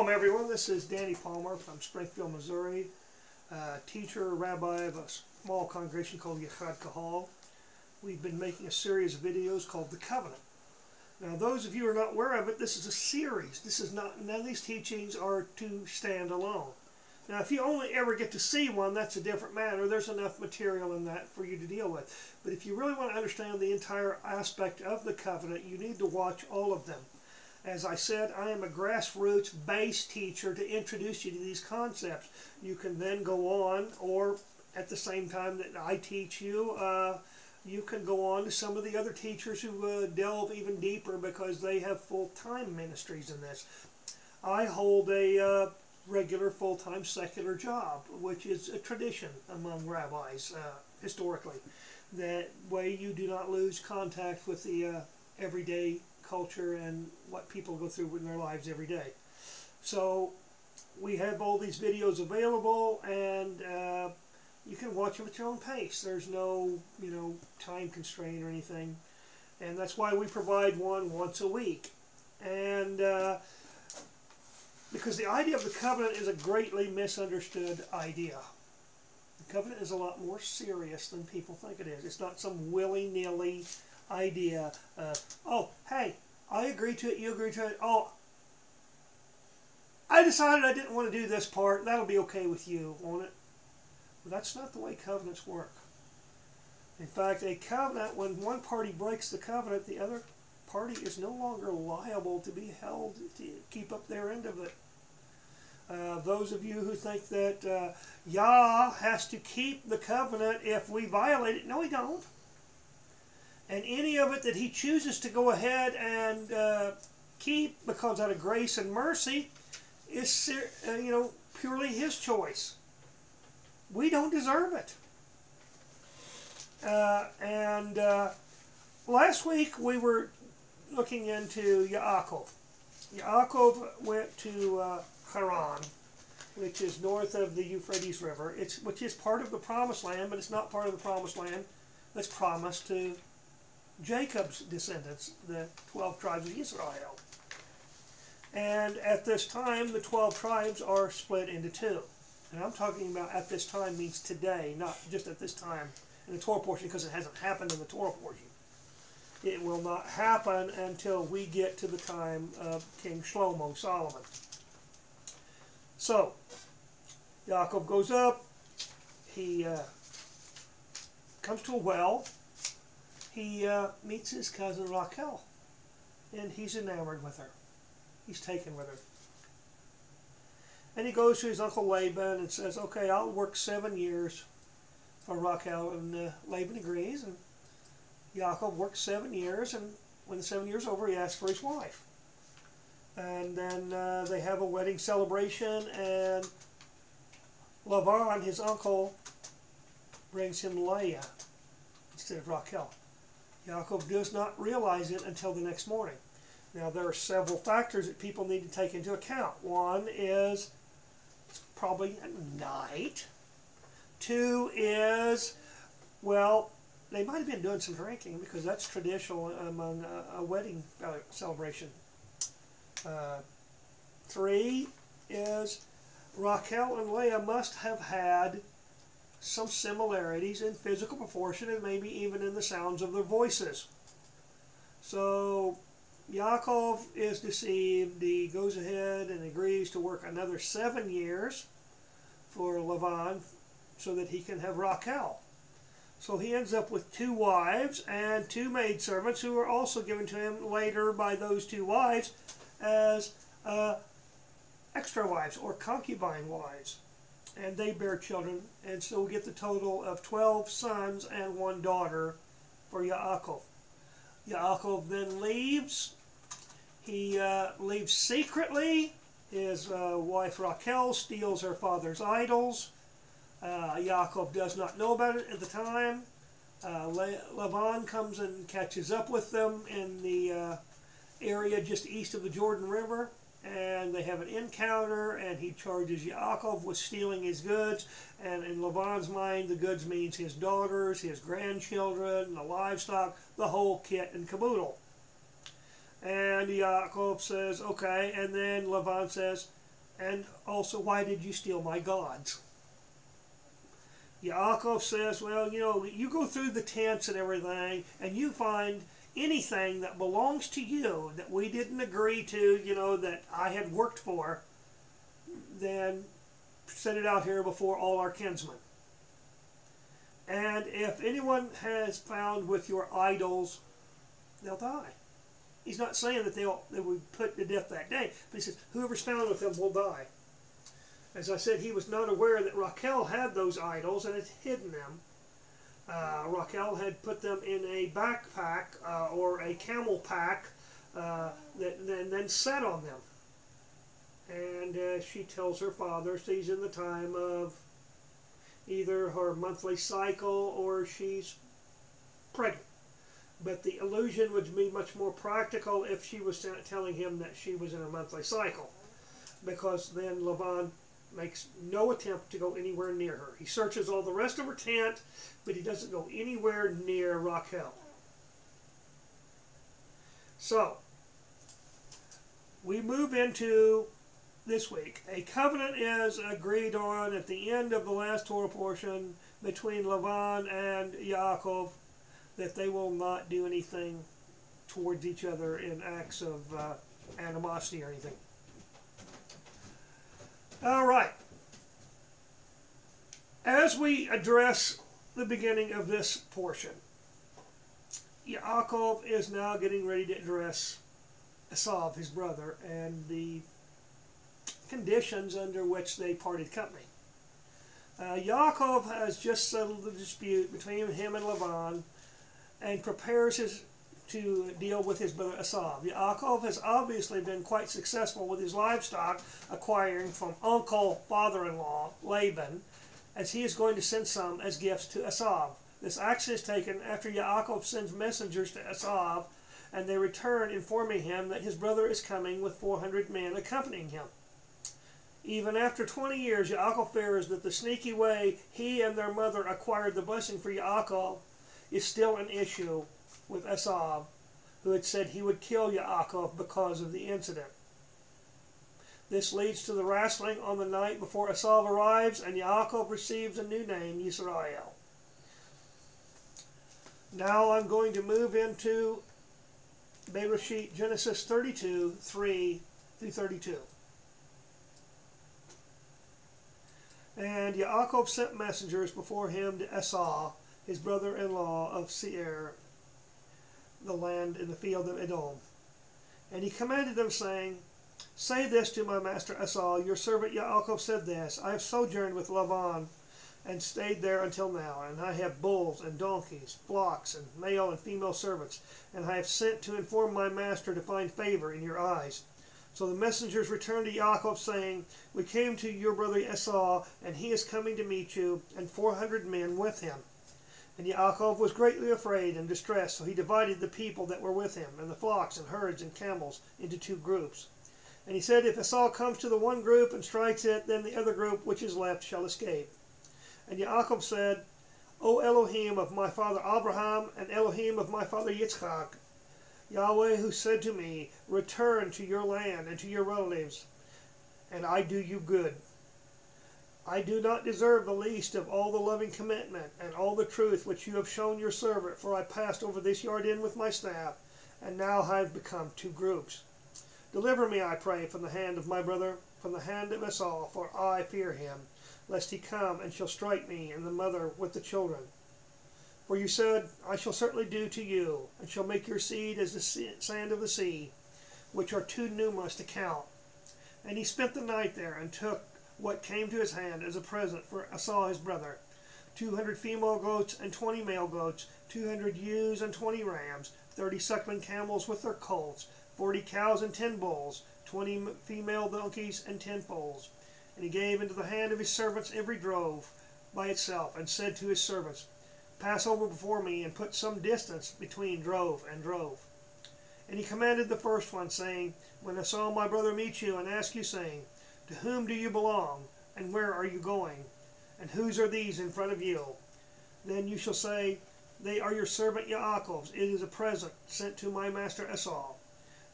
Shalom, everyone. This is Danny Palmer from Springfield, Missouri, teacher, rabbi of a small congregation called Yachad Qahal. We've been making a series of videos called The Covenant. Now, those of you who are not aware of it, this is a series. This is not, none of these teachings are to stand alone. Now, if you only ever get to see one, that's a different matter. There's enough material in that for you to deal with. But if you really want to understand the entire aspect of the covenant, you need to watch all of them. As I said, I am a grassroots-based teacher to introduce you to these concepts. You can then go on, or at the same time that I teach you, you can go on to some of the other teachers who delve even deeper because they have full-time ministries in this. I hold a regular full-time secular job, which is a tradition among rabbis historically. That way you do not lose contact with the everyday culture and what people go through in their lives every day. So we have all these videos available, and you can watch them at your own pace. There's no, time constraint or anything, and that's why we provide one once a week. And because the idea of the covenant is a greatly misunderstood idea. The covenant is a lot more serious than people think it is. It's not some willy-nilly idea of, oh, hey, I agree to it, you agree to it, oh, I decided I didn't want to do this part, that'll be okay with you, won't it? But that's not the way covenants work. In fact, a covenant, when one party breaks the covenant, the other party is no longer liable to be held to keep up their end of it. Those of you who think that Yah has to keep the covenant if we violate it, no, he don't. And any of it that he chooses to go ahead and keep because out of grace and mercy is, purely his choice. We don't deserve it. Last week we were looking into Yaakov. Yaakov went to Haran, which is north of the Euphrates River, which is part of the Promised Land, but it's not part of the Promised Land that's promised to Jacob's descendants, the 12 tribes of Yisra'el. And at this time, the 12 tribes are split into two. And I'm talking about at this time means today, not just at this time in the Torah portion, because it hasn't happened in the Torah portion. It will not happen until we get to the time of King Shlomo, Solomon. So, Yaakov goes up, he comes to a well, he meets his cousin Rachel, and he's enamored with her. He's taken with her. And he goes to his uncle Laban and says, okay, I'll work 7 years for Rachel, and Laban agrees, and Yaakov works 7 years, and when the 7 years are over, he asks for his wife. And then they have a wedding celebration, and Laban, his uncle, brings him Leah instead of Rachel. Yaakov does not realize it until the next morning. Now, there are several factors that people need to take into account. One is it's probably at night. Two is, well, they might have been doing some drinking because that's traditional among a wedding celebration. Three is Rachel and Leah must have had some similarities in physical proportion and maybe even in the sounds of their voices. So Yaakov is deceived. He goes ahead and agrees to work another 7 years for Laban so that he can have Rachel. So he ends up with 2 wives and 2 maidservants who are also given to him later by those 2 wives as extra wives or concubine wives. And they bear children, and so we get the total of 12 sons and 1 daughter for Yaakov. Yaakov then leaves. He leaves secretly. His wife Rachel steals her father's idols. Yaakov does not know about it at the time. Laban comes and catches up with them in the area just east of the Jordan River, and they have an encounter, and he charges Yaakov with stealing his goods, and in Laban's mind the goods means his daughters, his grandchildren, the livestock, the whole kit and caboodle. And Yaakov says, okay, and then Laban says, And also, why did you steal my gods? Yaakov says, well, you know, you go through the tents and everything, and you find anything that belongs to you that we didn't agree to, you know, that I had worked for, then set it out here before all our kinsmen. And if anyone has found with your idols, they'll die. He's not saying that they will be put to death that day, but he says, whoever's found with them will die. As I said, he was not aware that Rachel had those idols and had hidden them. Rachel had put them in a backpack or a camel pack that then sat on them. And she tells her father she's in the time of either her monthly cycle or she's pregnant. But the illusion would be much more practical if she was telling him that she was in a monthly cycle, because then Lavan makes no attempt to go anywhere near her. He searches all the rest of her tent, but he doesn't go anywhere near Rachel. So, we move into this week. A covenant is agreed on at the end of the last Torah portion between Lavan and Yaakov, that they will not do anything towards each other in acts of animosity or anything. All right. As we address the beginning of this portion, Yaakov is now getting ready to address Esav, his brother, and the conditions under which they parted company. Yaakov has just settled the dispute between him and Lavan and prepares to deal with his brother Esav. Yaakov has obviously been quite successful with his livestock acquiring from uncle father-in-law Laban, as he is going to send some as gifts to Esav. This action is taken after Yaakov sends messengers to Esav, and they return informing him that his brother is coming with 400 men accompanying him. Even after 20 years, Yaakov fears that the sneaky way he and their mother acquired the blessing for Yaakov is still an issue with Esav, who had said he would kill Yaakov because of the incident. This leads to the wrestling on the night before Esav arrives, and Yaakov receives a new name, Yisra'el. Now I'm going to move into Bereshit, Genesis 32, 3 through 32. And Yaakov sent messengers before him to Esau, his brother-in-law of Seir, the land in the field of Edom. And he commanded them, saying, Say this to my master Esau, your servant Yaakov said this, I have sojourned with Lavan, and stayed there until now, and I have bulls and donkeys, flocks, and male and female servants, and I have sent to inform my master to find favor in your eyes. So the messengers returned to Yaakov, saying, We came to your brother Esau, and he is coming to meet you, and 400 men with him. And Yaakov was greatly afraid and distressed, so he divided the people that were with him, and the flocks and herds and camels, into 2 groups. And he said, If Esau comes to the one group and strikes it, then the other group which is left shall escape. And Yaakov said, O Elohim of my father Abraham, and Elohim of my father Yitzchak, Yahweh who said to me, Return to your land and to your relatives, and I do you good. I do not deserve the least of all the loving commitment and all the truth which you have shown your servant, for I passed over this Yarden with my staff, and now I have become 2 groups. Deliver me, I pray, from the hand of my brother, from the hand of Esau, for I fear him, lest he come and shall strike me and the mother with the children. For you said, I shall certainly do to you, and shall make your seed as the sand of the sea, which are too numerous to count. And he spent the night there, and took what came to his hand as a present for Esau his brother, 200 female goats and 20 male goats, 200 ewes and 20 rams, 30 suckling camels with their colts, 40 cows and 10 bulls, 20 female donkeys and 10 foals. And he gave into the hand of his servants every drove by itself, and said to his servants, Pass over before me, and put some distance between drove and drove. And he commanded the first one, saying, When Esau my brother meets you, and asks you, saying, To whom do you belong, and where are you going? And whose are these in front of you? Then you shall say, They are your servant Yaakov's. It is a present sent to my master Esau.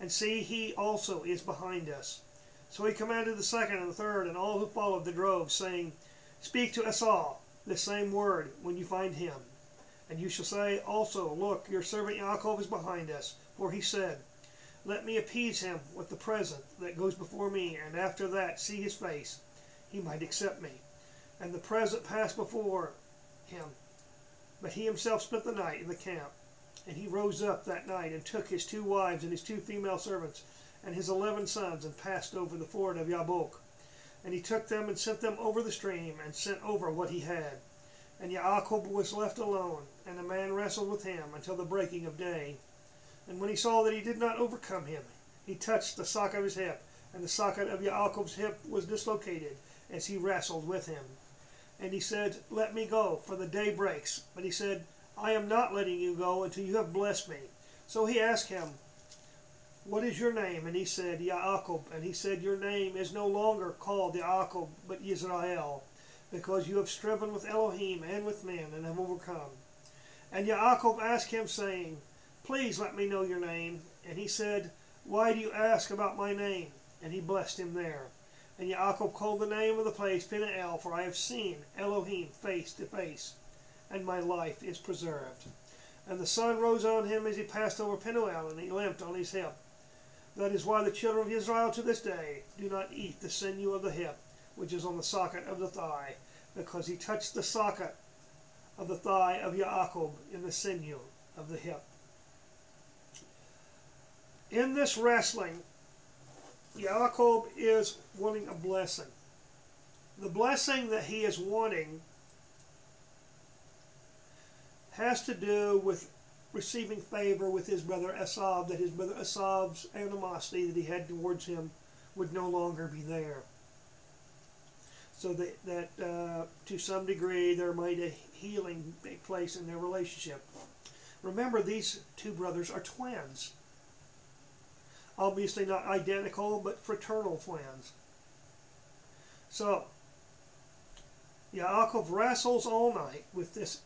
And see, he also is behind us. So he commanded the second and the third and all who followed the drove, saying, Speak to Esau this same word when you find him. And you shall say also, Look, your servant Yaakov is behind us. For he said, Let me appease him with the present that goes before me, and after that see his face. He might accept me. And the present passed before him. But he himself spent the night in the camp. And he rose up that night and took his 2 wives and his 2 female servants and his 11 sons and passed over the ford of Yabok. And he took them and sent them over the stream and sent over what he had. And Yaakov was left alone, and a man wrestled with him until the breaking of day. And when he saw that he did not overcome him, he touched the socket of his hip, and the socket of Yaakov's hip was dislocated as he wrestled with him. And he said, Let me go, for the day breaks. But he said, I am not letting you go until you have blessed me. So he asked him, What is your name? And he said, Yaakov. And he said, Your name is no longer called Yaakov, but Yisra'el, because you have striven with Elohim and with men and have overcome. And Yaakov asked him, saying, Please let me know your name. And he said, Why do you ask about my name? And he blessed him there. And Yaakov called the name of the place Peniel, for I have seen Elohim face to face, and my life is preserved. And the sun rose on him as he passed over Peniel, and he limped on his hip. That is why the children of Israel to this day do not eat the sinew of the hip, which is on the socket of the thigh, because he touched the socket of the thigh of Yaakov in the sinew of the hip. In this wrestling, Yaakov is wanting a blessing. The blessing that he is wanting has to do with receiving favor with his brother Esau, that his brother Esau's animosity that he had towards him would no longer be there. So that to some degree there might a healing take place in their relationship. Remember, these 2 brothers are twins. Obviously not identical, but fraternal twins. So, Yaakov wrestles all night with this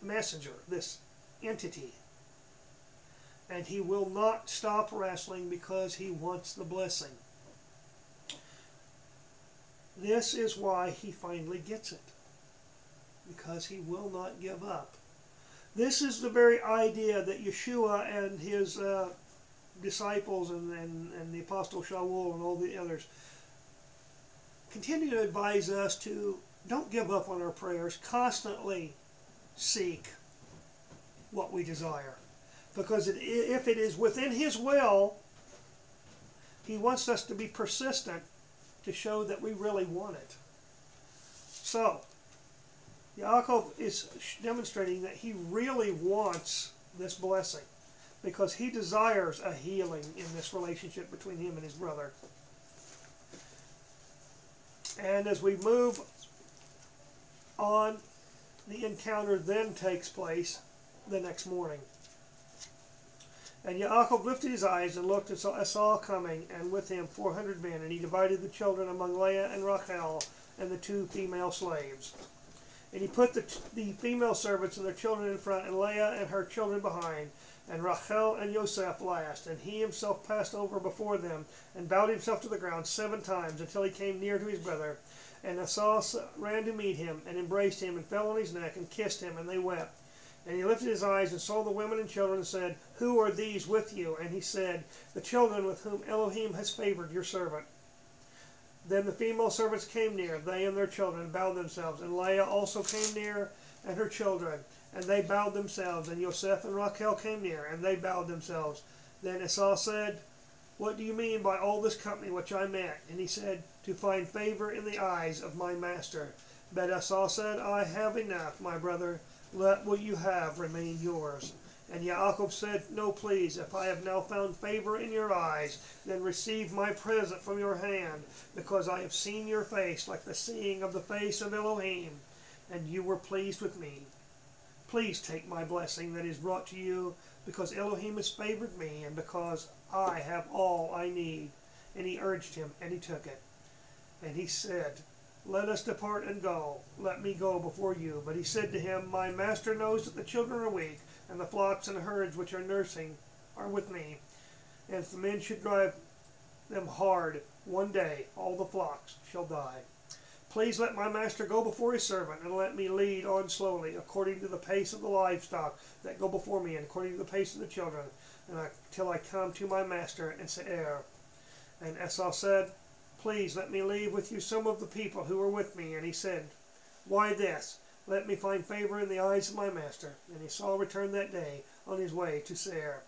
messenger, this entity. And he will not stop wrestling because he wants the blessing. This is why he finally gets it. Because he will not give up. This is the very idea that Yeshua and his disciples and the Apostle Shaul and all the others continue to advise us to don't give up on our prayers. Constantly seek what we desire. Because if it is within his will, he wants us to be persistent to show that we really want it. So, Yaakov is demonstrating that he really wants this blessing because he desires a healing in this relationship between him and his brother. And as we move on, the encounter then takes place the next morning. And Yaakov lifted his eyes and looked and saw Esau coming, and with him 400 men. And he divided the children among Leah and Rachel and the 2 female slaves. And he put the female servants and their children in front, and Leah and her children behind, and Rachel and Yosef last. And he himself passed over before them, and bowed himself to the ground 7 times, until he came near to his brother. And Esau ran to meet him, and embraced him, and fell on his neck, and kissed him, and they wept. And he lifted his eyes, and saw the women and children, and said, Who are these with you? And he said, The children with whom Elohim has favored your servant. Then the female servants came near, they and their children, bowed themselves. And Leah also came near, and her children, and they bowed themselves. And Yosef and Rachel came near, and they bowed themselves. Then Esau said, What do you mean by all this company which I met? And he said, To find favor in the eyes of my master. But Esau said, I have enough, my brother. Let what you have remain yours. And Yaakov said, No, please, if I have now found favor in your eyes, then receive my present from your hand, because I have seen your face like the seeing of the face of Elohim, and you were pleased with me. Please take my blessing that is brought to you, because Elohim has favored me, and because I have all I need. And he urged him, and he took it. And he said, Let us depart and go. Let me go before you. But he said to him, My master knows that the children are weak, and the flocks and herds which are nursing are with me. And if the men should drive them hard. One day all the flocks shall die. Please let my master go before his servant, and let me lead on slowly, according to the pace of the livestock that go before me, and according to the pace of the children, till I come to my master in Seir. And Esau said, Please let me leave with you some of the people who are with me. And he said, Why this? Let me find favor in the eyes of my master. And Esau returned that day on his way to Seir.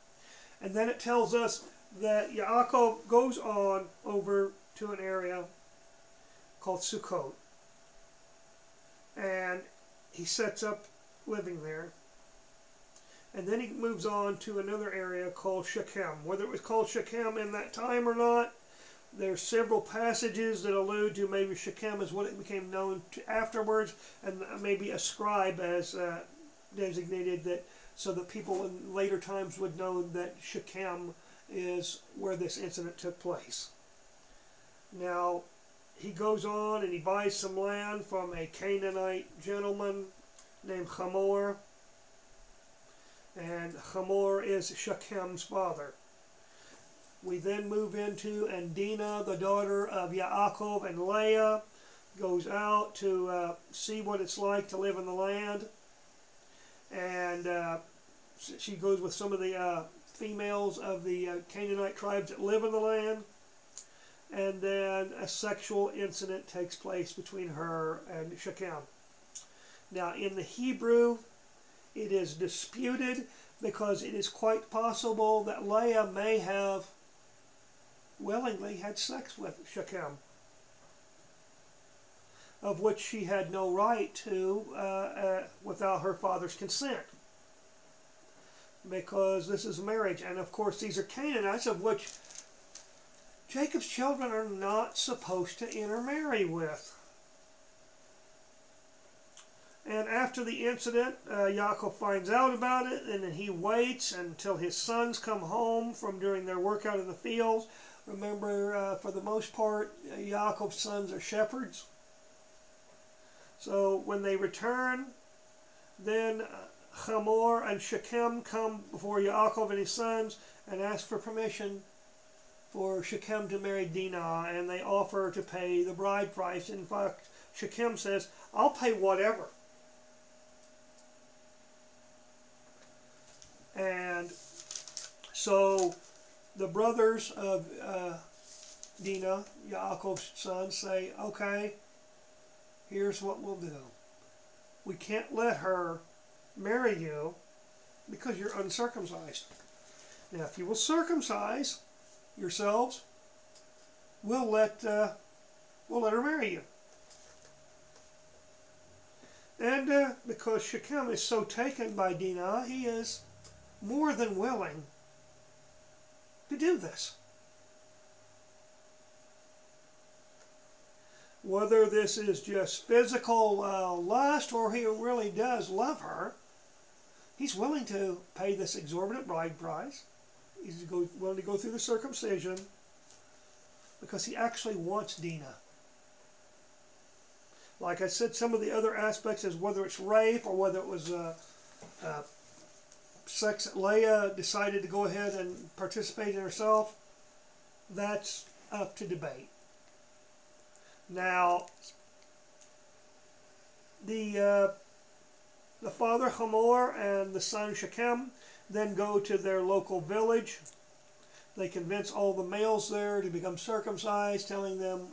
And then it tells us that Yaakov goes on over to an area called Sukkot. And he sets up living there. And then he moves on to another area called Shechem. Whether it was called Shechem in that time or not, there's several passages that allude to maybe Shechem is what it became known to afterwards, and maybe a scribe as designated that, so that people in later times would know that Shechem is where this incident took place. Now, he goes on and he buys some land from a Canaanite gentleman named Hamor. And Hamor is Shechem's father. We then move into, and Dinah, the daughter of Yaakov and Leah, goes out to see what it's like to live in the land. And she goes with some of the females of the Canaanite tribes that live in the land. And then a sexual incident takes place between her and Shechem. Now, in the Hebrew, it is disputed because it is quite possible that Leah may have willingly had sex with Shechem, of which she had no right to without her father's consent, because this is marriage. And of course these are Canaanites, of which Jacob's children are not supposed to intermarry with. And after the incident, Yaakov finds out about it, and then he waits until his sons come home from doing their work out in the fields. Remember, for the most part, Yaakov's sons are shepherds. So when they return, then Hamor and Shechem come before Yaakov and his sons and ask for permission for Shechem to marry Dinah, and they offer to pay the bride price. In fact, Shechem says, I'll pay whatever. And so the brothers of Dinah, Yaakov's sons, say, okay, here's what we'll do. We can't let her marry you because you're uncircumcised. Now, if you will circumcise yourselves, we'll let her marry you. And because Shechem is so taken by Dinah, he is more than willing to do this. Whether this is just physical lust or he really does love her, he's willing to pay this exorbitant bride price. He's willing to go through the circumcision because he actually wants Dinah. Like I said, some of the other aspects is whether it's rape or whether it was sex that Leah decided to go ahead and participate in herself, that's up to debate. Now, the father Hamor and the son Shechem then go to their local village. They convince all the males there to become circumcised, telling them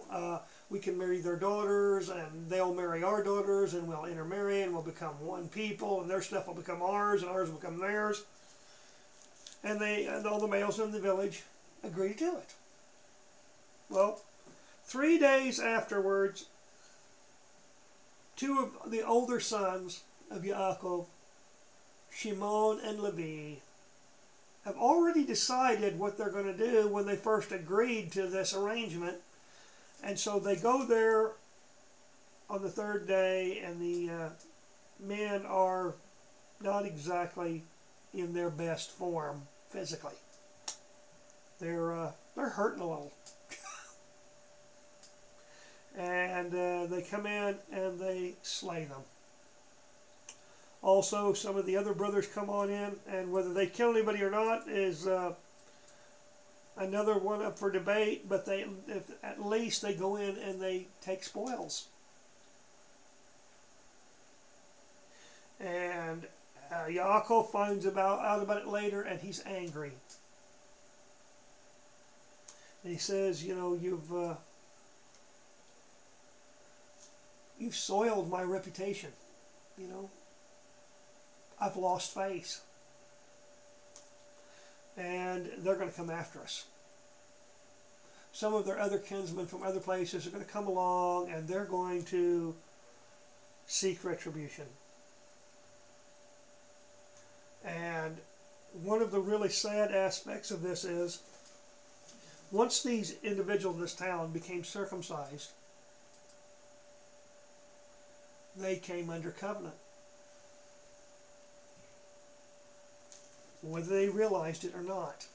we can marry their daughters, and they'll marry our daughters, and we'll intermarry, and we'll become one people, and their stuff will become ours, and ours will become theirs. And all the males in the village agree to do it. Well, 3 days afterwards, two of the older sons of Yaakov, Shimon and Levi, have already decided what they're going to do when they first agreed to this arrangement. And so they go there on the third day, and the men are not exactly in their best form physically. They're hurting a little. And they come in and they slay them. Also, some of the other brothers come on in, and whether they kill anybody or not is another one up for debate, but at least they go in and they take spoils. And Yaakov finds out about it later, and he's angry. And he says, you know, you've soiled my reputation. You know, I've lost face. And they're going to come after us. Some of their other kinsmen from other places are going to come along, and they're going to seek retribution. And one of the really sad aspects of this is, once these individuals in this town became circumcised, they came under covenant. Whether they realized it or not.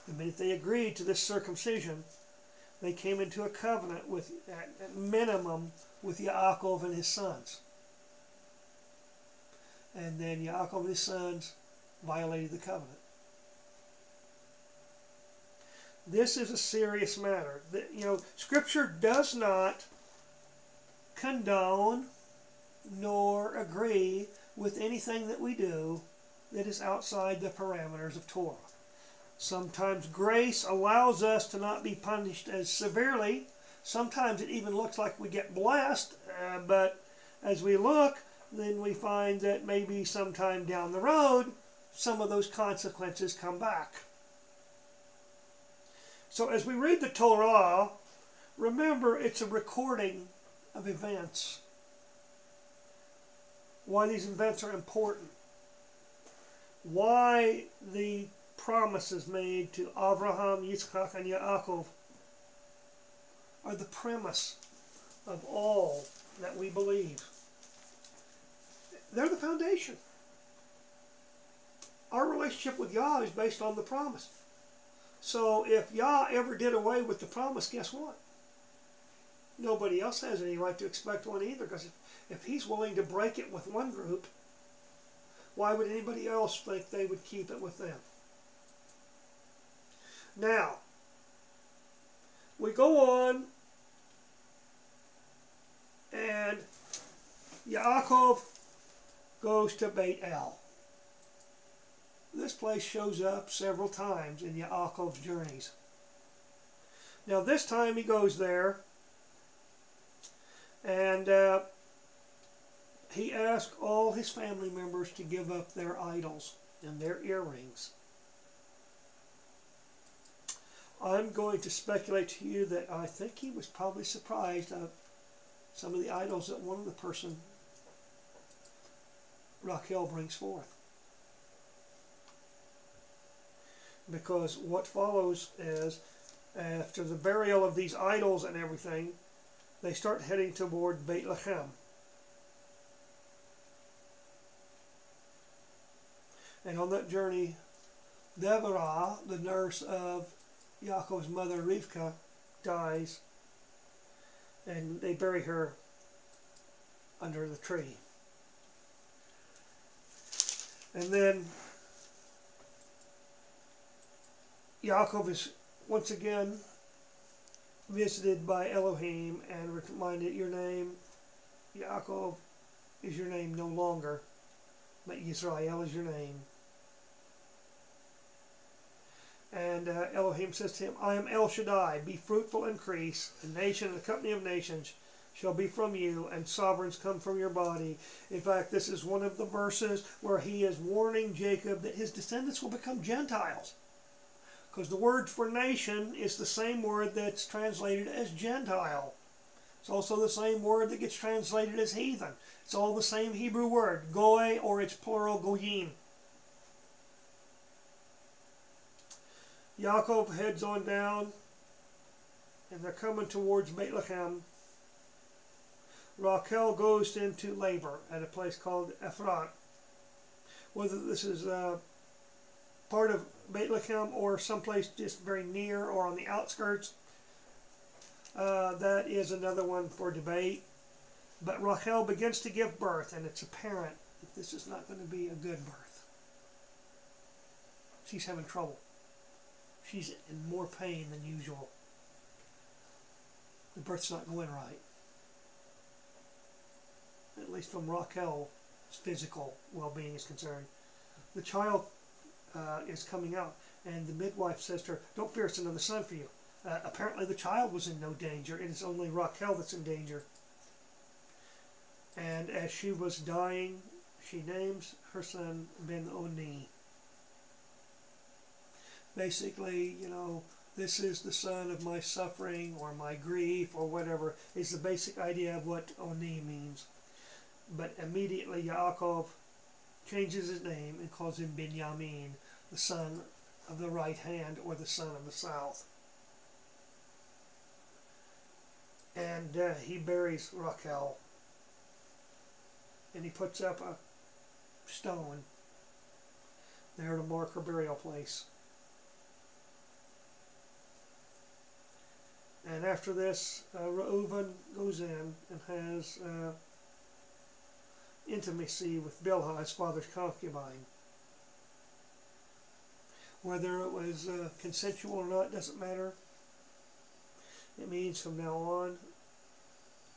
The minute they agreed to this circumcision, they came into a covenant with, at minimum, with Yaakov and his sons. And then Yaakov and his sons violated the covenant. This is a serious matter. You know, Scripture does not condone nor agree with anything that we do that is outside the parameters of Torah. Sometimes grace allows us to not be punished as severely. Sometimes it even looks like we get blessed, but as we look, then we find that maybe sometime down the road, some of those consequences come back. So as we read the Torah, remember it's a recording of events. Why these events are important. Why the promises made to Abraham, Yitzchak, and Yaakov are the premise of all that we believe. They're the foundation. Our relationship with Yah is based on the promise. So if Yah ever did away with the promise, guess what? Nobody else has any right to expect one either, because if he's willing to break it with one group, why would anybody else think they would keep it with them? Now, we go on, and Yaakov goes to Beit El. This place shows up several times in Yaakov's journeys. Now this time he goes there, and he asked all his family members to give up their idols and their earrings. I'm going to speculate to you that I think he was probably surprised at some of the idols that one of the person, Rachel, brings forth. Because what follows is, after the burial of these idols and everything, they start heading toward Beit Lechem. And on that journey, Deborah, the nurse of Yaakov's mother Rivka, dies, and they bury her under the tree. And then Yaakov is once again visited by Elohim and reminded, your name, Yaakov, is your name no longer, but Yisra'el is your name. And Elohim says to him, I am El Shaddai, be fruitful, increase. A nation and a company of nations shall be from you, and sovereigns come from your body. In fact, this is one of the verses where he is warning Jacob that his descendants will become Gentiles. Because the word for nation is the same word that's translated as Gentile. It's also the same word that gets translated as heathen. It's all the same Hebrew word, goy, or its plural, goyim. Yaakov heads on down, and they're coming towards Beit Lechem. Rachel goes into labor at a place called Ephrat. Whether this is part of Beit Lechem or someplace just very near or on the outskirts, that is another one for debate. But Rachel begins to give birth, and it's apparent that this is not going to be a good birth. She's having trouble. She's in more pain than usual. The birth's not going right. At least from Rachel's physical well-being is concerned. The child is coming out, and the midwife says to her, "Don't fear, it's another son for you." Apparently the child was in no danger. It is only Rachel that's in danger. And as she was dying, she names her son Ben-Oni. Basically, you know, this is the son of my suffering or my grief or whatever, is the basic idea of what Oni means. But immediately Yaakov changes his name and calls him Binyamin, the son of the right hand or the son of the south. And he buries Rachel. And he puts up a stone there to mark her burial place. And after this, Reuven goes in and has intimacy with Bilhah, his father's concubine. Whether it was consensual or not doesn't matter. It means from now on,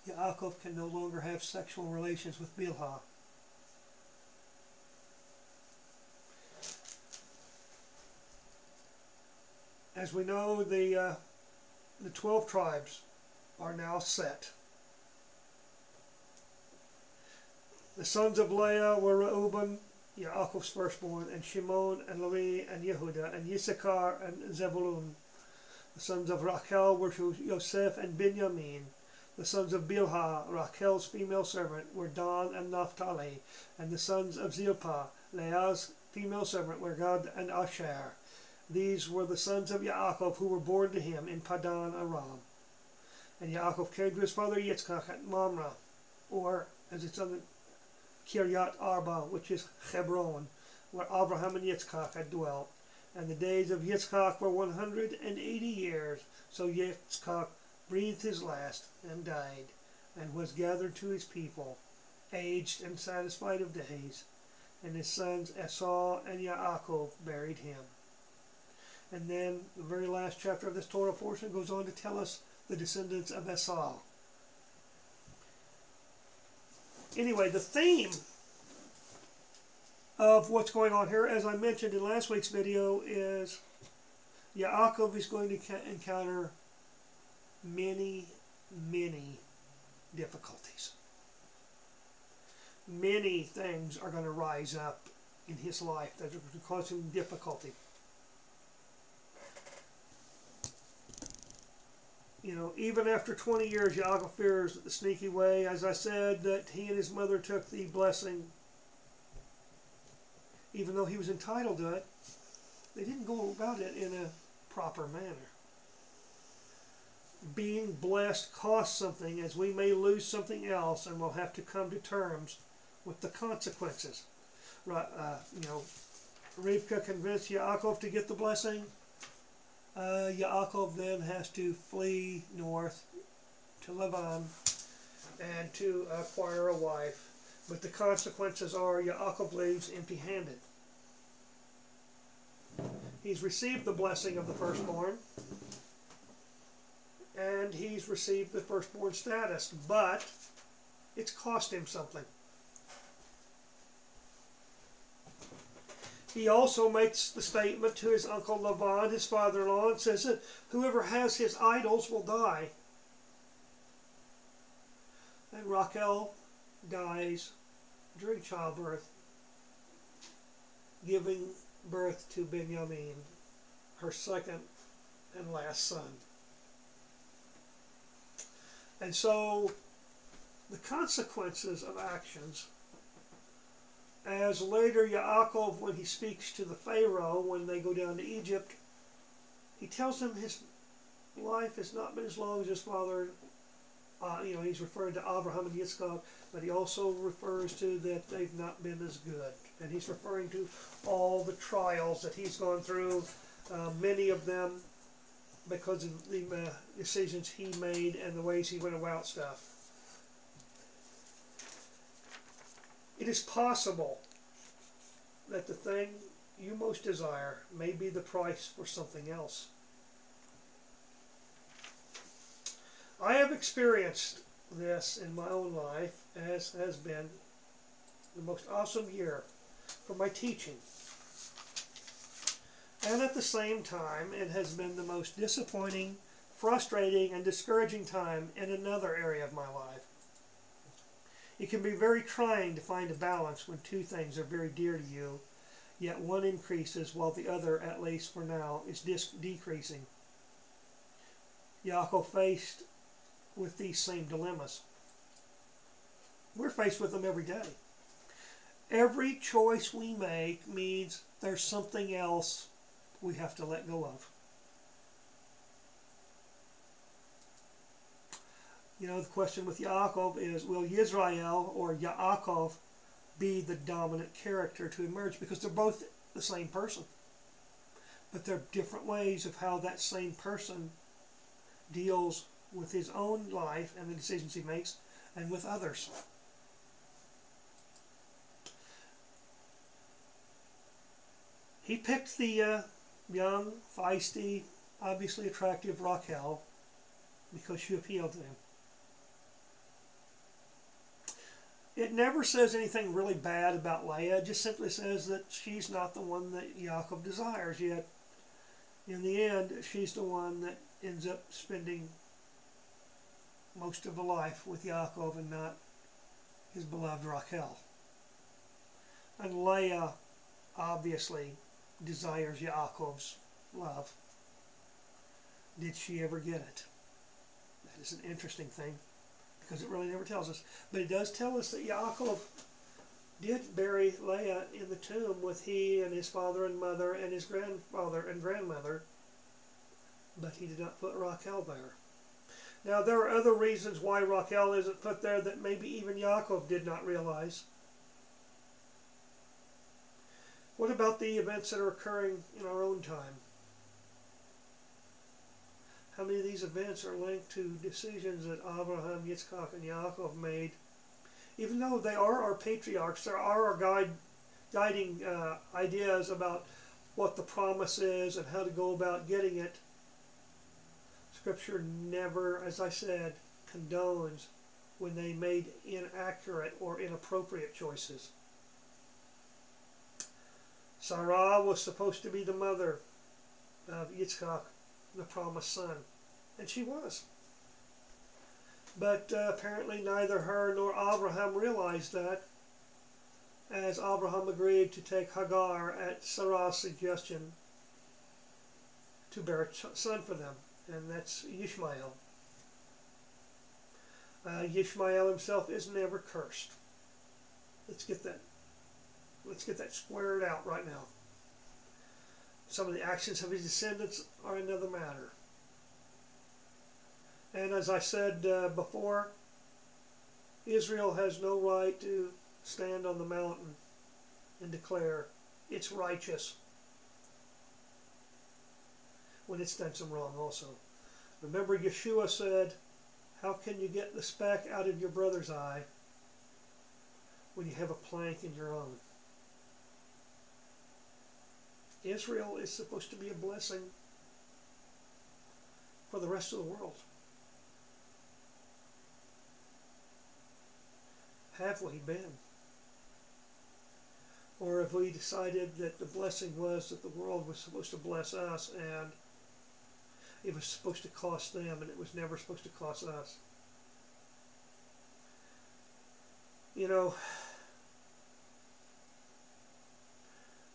Yaakov can no longer have sexual relations with Bilhah. As we know, the 12 tribes are now set. The sons of Leah were Reuben, Yaakov's firstborn, and Shimon, and Levi, and Yehuda, and Yissachar, and Zebulun. The sons of Rachel were Yosef and Binyamin. The sons of Bilhah, Rachel's female servant, were Dan and Naphtali. And the sons of Zilpah, Leah's female servant, were Gad and Asher. These were the sons of Yaakov who were born to him in Padan Aram. And Yaakov came to his father Yitzchak at Mamre, or as it's on the Kiryat Arba, which is Hebron, where Abraham and Yitzchak had dwelt. And the days of Yitzchak were 180 years. So Yitzchak breathed his last and died, and was gathered to his people, aged and satisfied of days. And his sons Esau and Yaakov buried him. And then the very last chapter of this Torah portion goes on to tell us the descendants of Esau. Anyway, the theme of what's going on here, as I mentioned in last week's video, is Yaakov is going to encounter many, many difficulties. Many things are going to rise up in his life that are going to cause him difficulty. You know, even after 20 years, Yaakov fears the sneaky way, as I said, that he and his mother took the blessing. Even though he was entitled to it, they didn't go about it in a proper manner. Being blessed costs something, as we may lose something else, and we'll have to come to terms with the consequences. Right? You know, Rivka convinced Yaakov to get the blessing. Yaakov then has to flee north to Laban and to acquire a wife. But the consequences are Yaakov leaves empty-handed. He's received the blessing of the firstborn, and he's received the firstborn status, but it's cost him something. He also makes the statement to his uncle Laban, his father-in-law, and says that whoever has his idols will die. And Rachel dies during childbirth, giving birth to Binyamin, her second and last son. And so the consequences of actions, as later Yaakov, when he speaks to the Pharaoh, when they go down to Egypt, he tells him his life has not been as long as his father. You know, he's referring to Abraham and Yitzchak, but he also refers to that they've not been as good. And he's referring to all the trials that he's gone through, many of them because of the decisions he made and the ways he went about stuff. It is possible that the thing you most desire may be the price for something else. I have experienced this in my own life, as has been the most awesome year for my teaching. And at the same time, it has been the most disappointing, frustrating, and discouraging time in another area of my life. It can be very trying to find a balance when two things are very dear to you, yet one increases while the other, at least for now, is decreasing. Yaakov faced with these same dilemmas. We're faced with them every day. Every choice we make means there's something else we have to let go of. You know, the question with Yaakov is, will Yisra'el or Yaakov be the dominant character to emerge? Because they're both the same person. But there are different ways of how that same person deals with his own life and the decisions he makes, and with others. He picked the young, feisty, obviously attractive Rachel because she appealed to him. It never says anything really bad about Leah. It just simply says that she's not the one that Yaakov desires, yet in the end she's the one that ends up spending most of the life with Yaakov and not his beloved Rachel. And Leah obviously desires Yaakov's love. Did she ever get it? That is an interesting thing, because it really never tells us. But it does tell us that Yaakov did bury Leah in the tomb with he and his father and mother and his grandfather and grandmother, but he did not put Rachel there. Now, there are other reasons why Rachel isn't put there that maybe even Yaakov did not realize. What about the events that are occurring in our own time? How many of these events are linked to decisions that Abraham, Yitzchak, and Yaakov made? Even though they are our patriarchs, there are our guiding ideas about what the promise is and how to go about getting it. Scripture never, as I said, condones when they made inaccurate or inappropriate choices. Sarah was supposed to be the mother of Yitzchak, the promised son, and she was. But apparently neither her nor Abraham realized that, as Abraham agreed to take Hagar at Sarah's suggestion to bear a son for them, and that's Yishmael. Yishmael himself is never cursed. Let's get that squared out right now. Some of the actions of his descendants are another matter. And as I said before, Israel has no right to stand on the mountain and declare it's righteous when it's done some wrong also. Remember, Yeshua said, how can you get the speck out of your brother's eye when you have a plank in your own? Israel is supposed to be a blessing for the rest of the world. Have we been? Or have we decided that the blessing was that the world was supposed to bless us, and it was supposed to cost them, and it was never supposed to cost us? You know,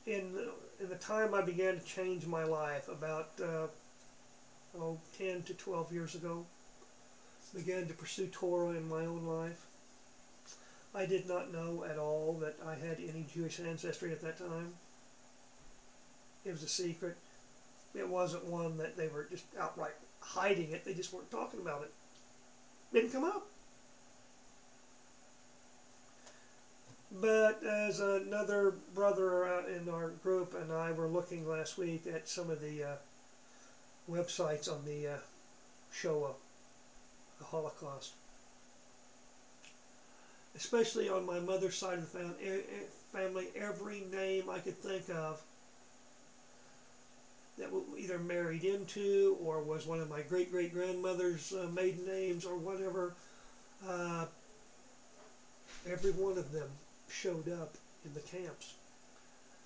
in the time I began to change my life, about 10 to 12 years ago, began to pursue Torah in my own life. I did not know at all that I had any Jewish ancestry at that time. It was a secret. It wasn't one that they were just outright hiding it. They just weren't talking about it. Didn't come up. But as another brother in our group and I were looking last week at some of the websites on the Shoah, the Holocaust, especially on my mother's side of the family, every name I could think of either married into or was one of my great-great-grandmother's maiden names or whatever. Every one of them showed up in the camps.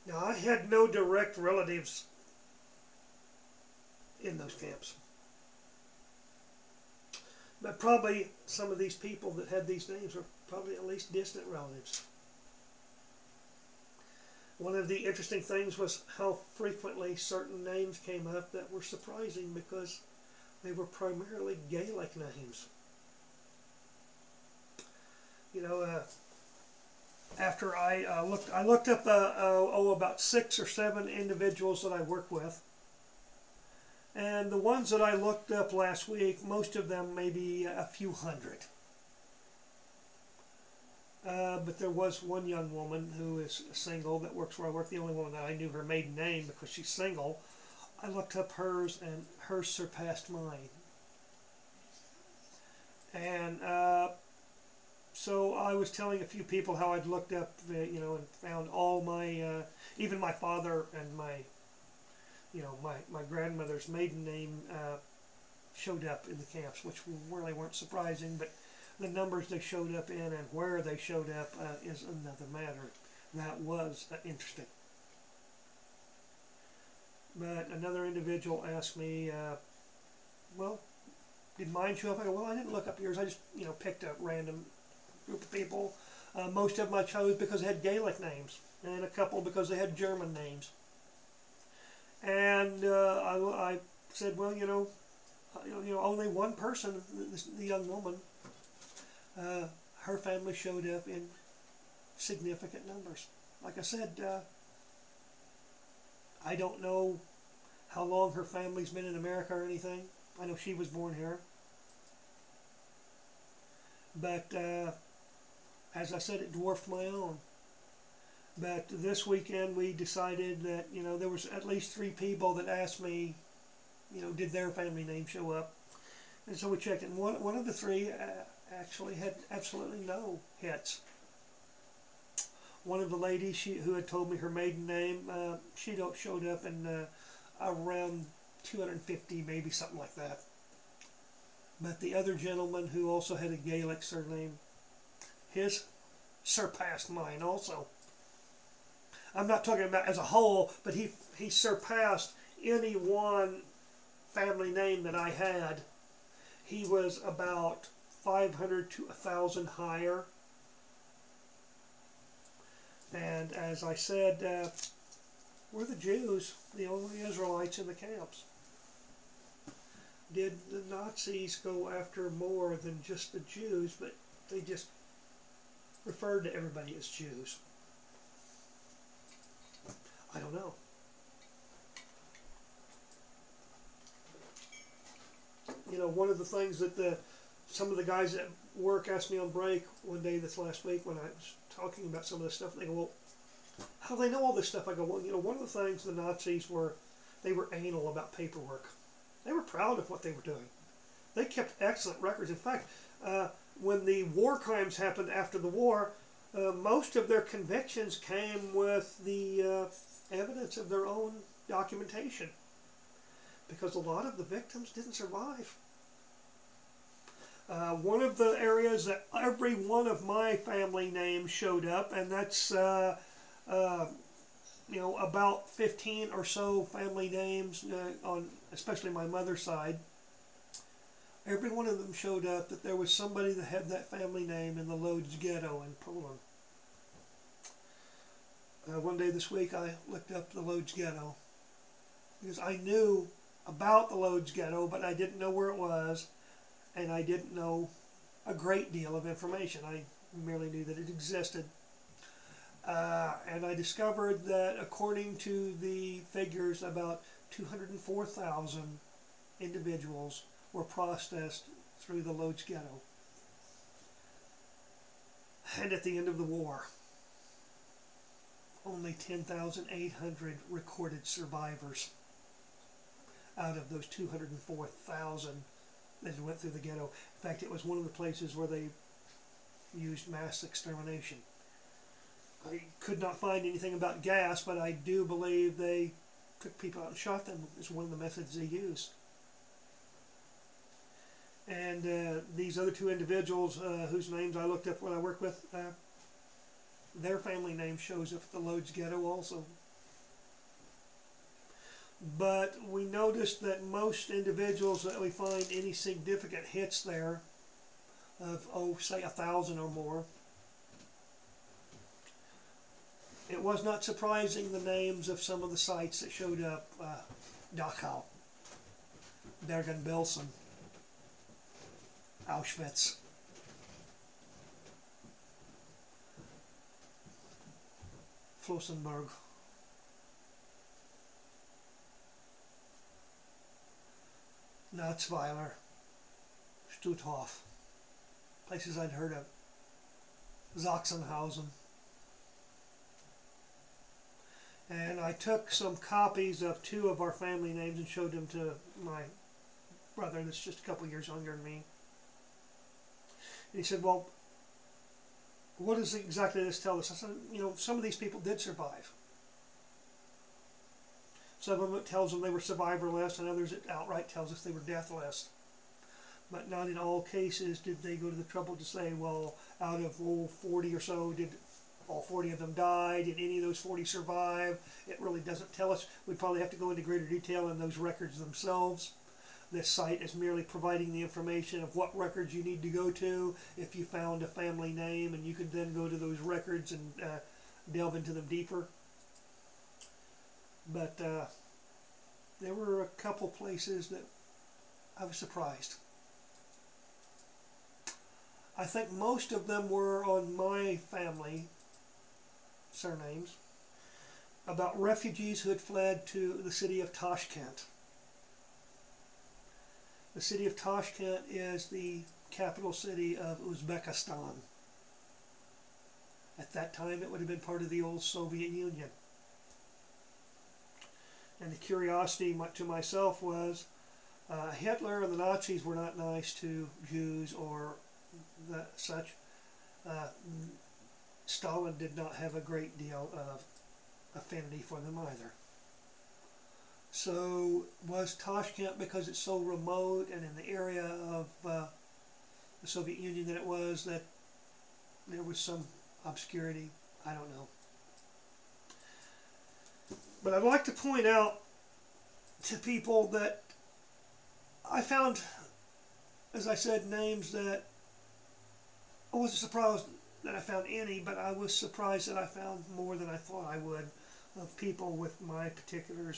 Now, I had no direct relatives in those camps. But probably some of these people that had these names were probably at least distant relatives. One of the interesting things was how frequently certain names came up that were surprising because they were primarily Gaelic names. You know, after I looked up about 6 or 7 individuals that I work with, and the ones that I looked up last week, most of them maybe a few hundred. But there was one young woman who is single that works where I work, the only woman that I knew her maiden name because she's single. I looked up hers, and hers surpassed mine. And so I was telling a few people how I'd looked up, you know, and found all my, even my father and my, you know, my grandmother's maiden name showed up in the camps, which really weren't surprising, but the numbers they showed up in and where they showed up is another matter. That was interesting. But another individual asked me, well, did mine show up? I go, well, I didn't look up yours. I just, you know, picked a random group of people. Most of them I chose because they had Gaelic names, and a couple because they had German names. And I said, well, you know, only one person, the young woman, her family showed up in significant numbers. Like I said, I don't know how long her family's been in America or anything. I know she was born here. But as I said, it dwarfed my own. But this weekend we decided that, you know, there was at least 3 people that asked me, you know, did their family name show up? And so we checked, and one of the 3 actually had absolutely no hits. One of the ladies who had told me her maiden name, she showed up in around 250, maybe something like that. But the other gentleman who also had a Gaelic surname, his surpassed mine also. I'm not talking about as a whole, but he surpassed any one family name that I had. He was about 500 to 1,000 higher. And as I said, we're the Jews, the only Israelites in the camps. Did the Nazis go after more than just the Jews, but they just referred to everybody as Jews? I don't know. You know, one of the things that some of the guys at work asked me on break one day this last week when I was talking about some of this stuff, they go, well, how do they know all this stuff? I go, well, you know, one of the things the Nazis were, they were anal about paperwork. They were proud of what they were doing. They kept excellent records. In fact, when the war crimes happened after the war, most of their convictions came with the evidence of their own documentation, because a lot of the victims didn't survive. One of the areas that every one of my family names showed up, and that's you know, about 15 or so family names on especially my mother's side. Every one of them showed up that there was somebody that had that family name in the Lodz ghetto in Poland. One day this week I looked up the Lodz ghetto because I knew about the Lodz ghetto, but I didn't know where it was, and I didn't know a great deal of information. I merely knew that it existed. And I discovered that according to the figures, about 204,000 individuals were processed through the Lodz ghetto. And at the end of the war, only 10,800 recorded survivors out of those 204,000 that went through the ghetto. In fact, it was one of the places where they used mass extermination. I could not find anything about gas, but I do believe they took people out and shot them is one of the methods they used. And these other two individuals whose names I looked up when I worked with, their family name shows up at the Lodz Ghetto also. But we noticed that most individuals that we find any significant hits there of, oh, say 1,000 or more, it was not surprising the names of some of the sites that showed up: Dachau, Bergen-Belsen, Auschwitz, Flossenburg, Natzweiler, Stutthof, places I'd heard of, Sachsenhausen. And I took some copies of two of our family names and showed them to my brother that's just a couple years younger than me. And he said, well, what does exactly this tell us? I said, you know, some of these people did survive. Some of them it tells them they were survivorless, and others it outright tells us they were deathless. But not in all cases did they go to the trouble to say, well, out of 40 or so, did all 40 of them die? Did any of those 40 survive? It really doesn't tell us. We'd probably have to go into greater detail in those records themselves. This site is merely providing the information of what records you need to go to if you found a family name, and you could then go to those records and delve into them deeper. But there were a couple places that I was surprised. I think most of them were on my family surnames, about refugees who had fled to the city of Tashkent. The city of Tashkent is the capital city of Uzbekistan. At that time it would have been part of the old Soviet Union. And the curiosity to myself was, Hitler and the Nazis were not nice to Jews or such. Stalin did not have a great deal of affinity for them either. So was Tashkent, because it's so remote and in the area of the Soviet Union that it was, that there was some obscurity? I don't know. But I'd like to point out to people that I found, as I said, names that I wasn't surprised that I found any, but I was surprised that I found more than I thought I would of people with my particular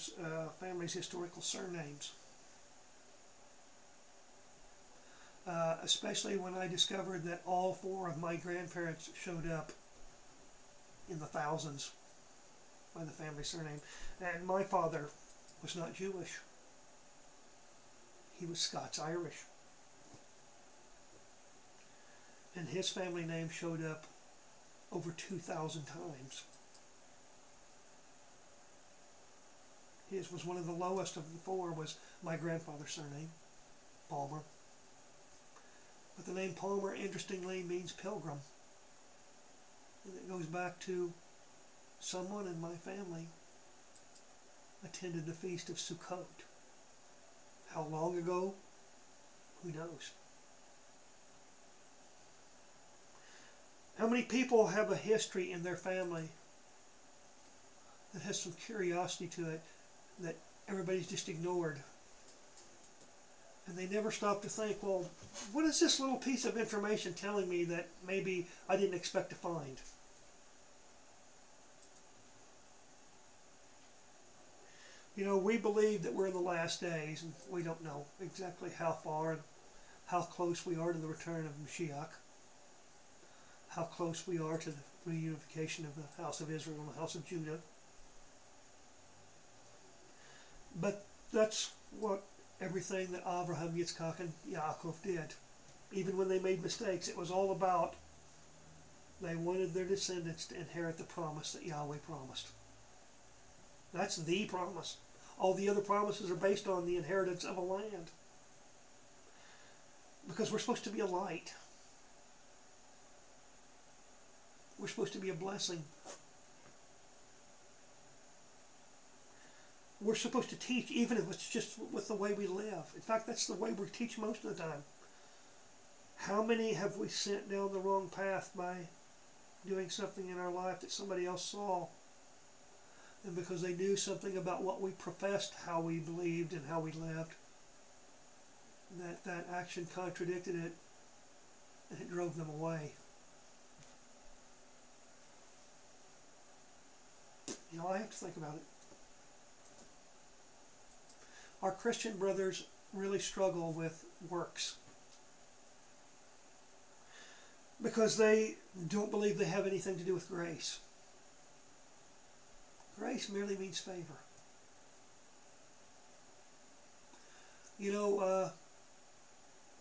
family's historical surnames. Especially when I discovered that all 4 of my grandparents showed up in the thousands by the family surname. And my father was not Jewish. He was Scots-Irish. And his family name showed up over 2,000 times. His was one of the lowest of the 4, was my grandfather's surname, Palmer. But the name Palmer, interestingly, means pilgrim. And it goes back to someone in my family attended the Feast of Sukkot. How long ago? Who knows? How many people have a history in their family that has some curiosity to it that everybody's just ignored? And they never stop to think, well, what is this little piece of information telling me that maybe I didn't expect to find? You know, we believe that we're in the last days, and we don't know exactly how far and how close we are to the return of Mashiach, how close we are to the reunification of the house of Israel and the house of Judah. But that's what everything that Abraham, Yitzchak, and Yaakov did. Even when they made mistakes, it was all about they wanted their descendants to inherit the promise that Yahweh promised. That's the promise. All the other promises are based on the inheritance of a land. Because we're supposed to be a light. We're supposed to be a blessing. we're supposed to teach, even if it's just with the way we live. In fact, that's the way we teach most of the time. How many have we sent down the wrong path by doing something in our life that somebody else saw? And because they knew something about what we professed, how we believed, and how we lived, that action contradicted it, and it drove them away. You know, I have to think about it. Our Christian brothers really struggle with works because they don't believe they have anything to do with grace. Grace merely means favor. You know,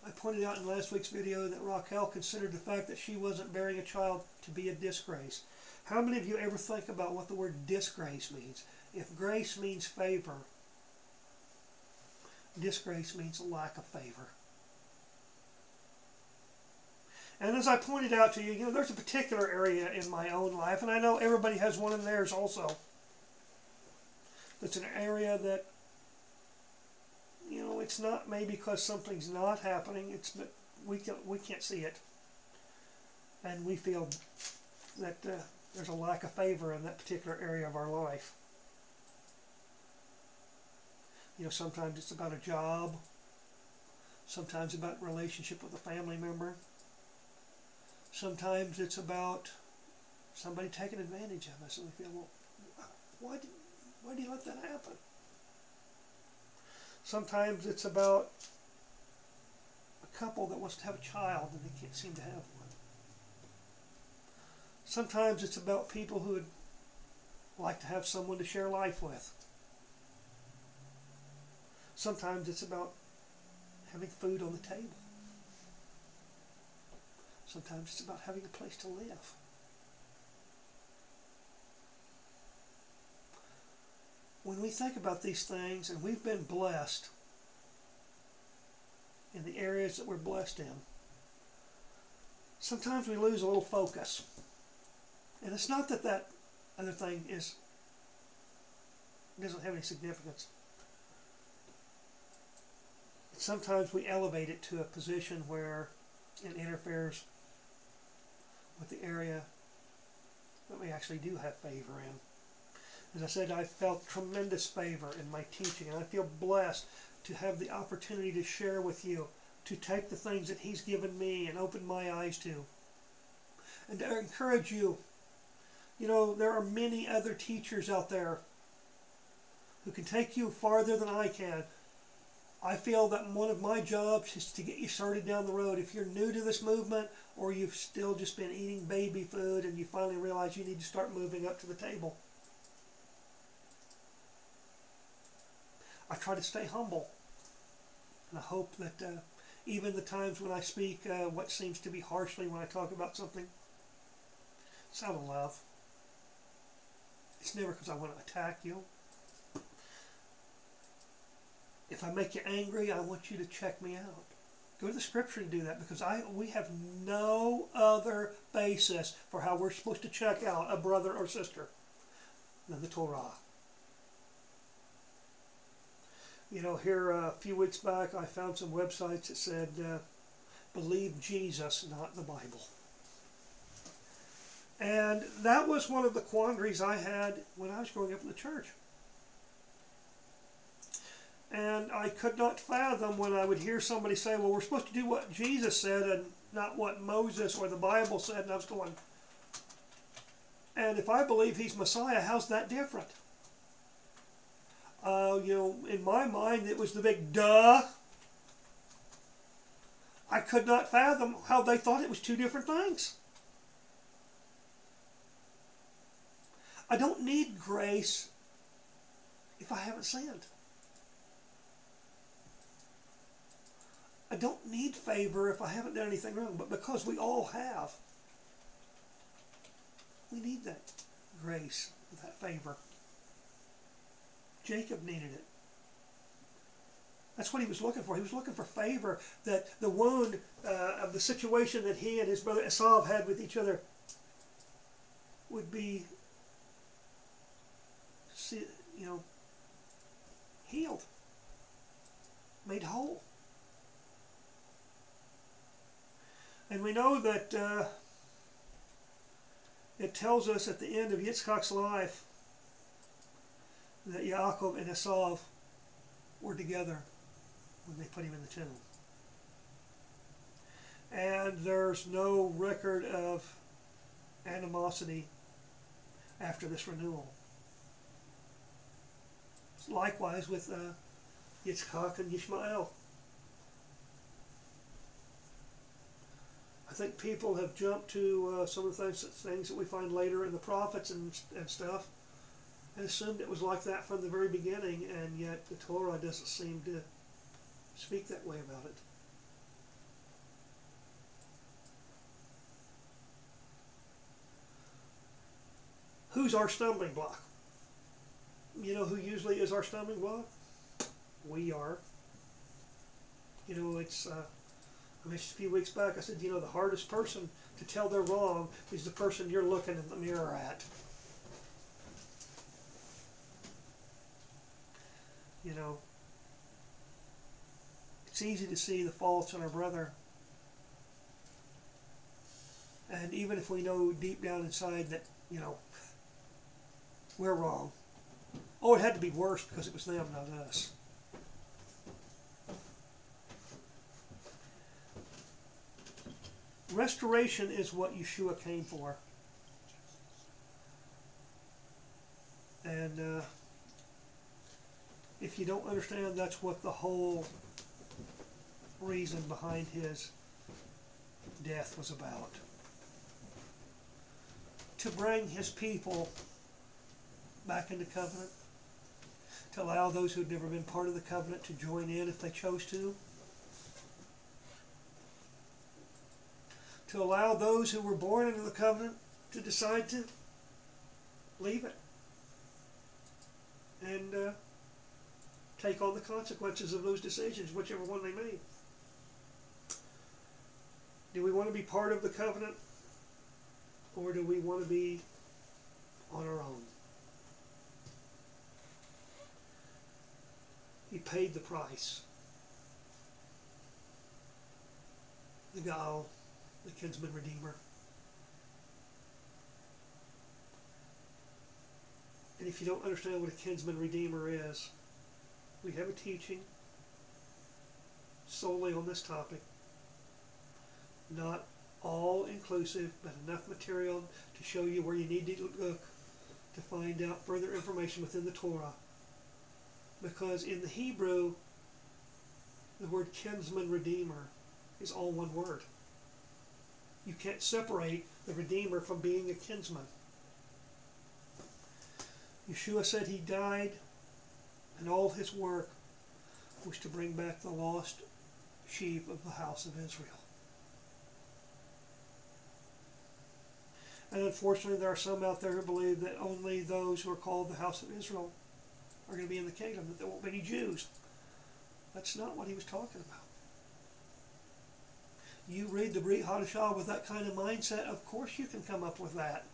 I pointed out in last week's video that Qahal considered the fact that she wasn't bearing a child to be a disgrace. How many of you ever think about what the word disgrace means? If grace means favor, disgrace means lack of favor. And as I pointed out to you, you know, there's a particular area in my own life, and I know everybody has one in theirs also. That's an area that, you know, it's not maybe because something's not happening, it's that we can't see it. And we feel that there's a lack of favor in that particular area of our life. You know, sometimes it's about a job, sometimes about a relationship with a family member, sometimes it's about somebody taking advantage of us, and we feel, well, why do you let that happen? Sometimes it's about a couple that wants to have a child and they can't seem to have one. Sometimes it's about people who would like to have someone to share life with. Sometimes it's about having food on the table. Sometimes it's about having a place to live. When we think about these things, and we've been blessed in the areas that we're blessed in, sometimes we lose a little focus. And it's not that that other thing doesn't have any significance. Sometimes we elevate it to a position where it interferes with the area that we actually do have favor in. As I said, I felt tremendous favor in my teaching, and I feel blessed to have the opportunity to share with you, to take the things that He's given me and open my eyes to, and to encourage you. You know, there are many other teachers out there who can take you farther than I can. I feel that one of my jobs is to get you started down the road. If you're new to this movement, or you've still just been eating baby food and you finally realize you need to start moving up to the table. I try to stay humble. And I hope that even the times when I speak what seems to be harshly when I talk about something, it's out of love. It's never because I want to attack you. If I make you angry, I want you to check me out. Go to the Scripture and do that, because we have no other basis for how we're supposed to check out a brother or sister than the Torah. You know, here a few weeks back, I found some websites that said, believe Jesus, not the Bible. And that was one of the quandaries I had when I was growing up in the church. And I could not fathom when I would hear somebody say, well, we're supposed to do what Jesus said and not what Moses or the Bible said. And I was going, and if I believe He's Messiah, how's that different? You know, in my mind, it was the big duh. I could not fathom how they thought it was two different things. I don't need grace if I haven't sinned. I don't need favor if I haven't done anything wrong, but because we all have, we need that grace, that favor. Jacob needed it. That's what he was looking for. He was looking for favor, that the wound of the situation that he and his brother Esau had with each other would be, you know, healed, made whole. And we know that it tells us at the end of Yitzchak's life that Yaakov and Esav were together when they put him in the tomb. And there's no record of animosity after this renewal. Likewise with Yitzchak and Yishmael. I think people have jumped to some of the things that we find later in the prophets and stuff, and assumed it was like that from the very beginning, and yet the Torah doesn't seem to speak that way about it. Who's our stumbling block? You know who usually is our stumbling block? We are. You know, it's, I mentioned a few weeks back, I said, you know, the hardest person to tell they're wrong is the person you're looking in the mirror at. You know, it's easy to see the faults in our brother. And even if we know deep down inside that, you know, we're wrong. Oh, it had to be worse because it was them, not us. Restoration is what Yeshua came for. And if you don't understand, that's what the whole reason behind his death was about. To bring his people back into covenant, to allow those who had never been part of the covenant to join in if they chose to allow those who were born into the covenant to decide to leave it and take on the consequences of those decisions, whichever one they made. Do we want to be part of the covenant, or do we want to be on our own? He paid the price. The Qahal, the Kinsman Redeemer. And if you don't understand what a Kinsman Redeemer is, we have a teaching solely on this topic. Not all inclusive, but enough material to show you where you need to look to find out further information within the Torah. Because in the Hebrew, the word kinsman redeemer is all one word. You can't separate the redeemer from being a kinsman. Yeshua said he died, and all his work was to bring back the lost sheep of the house of Israel. And unfortunately, there are some out there who believe that only those who are called the house of Israel are going to be in the kingdom, that there won't be any Jews. That's not what he was talking about. You read the Brit Hadashah with that kind of mindset, of course you can come up with that.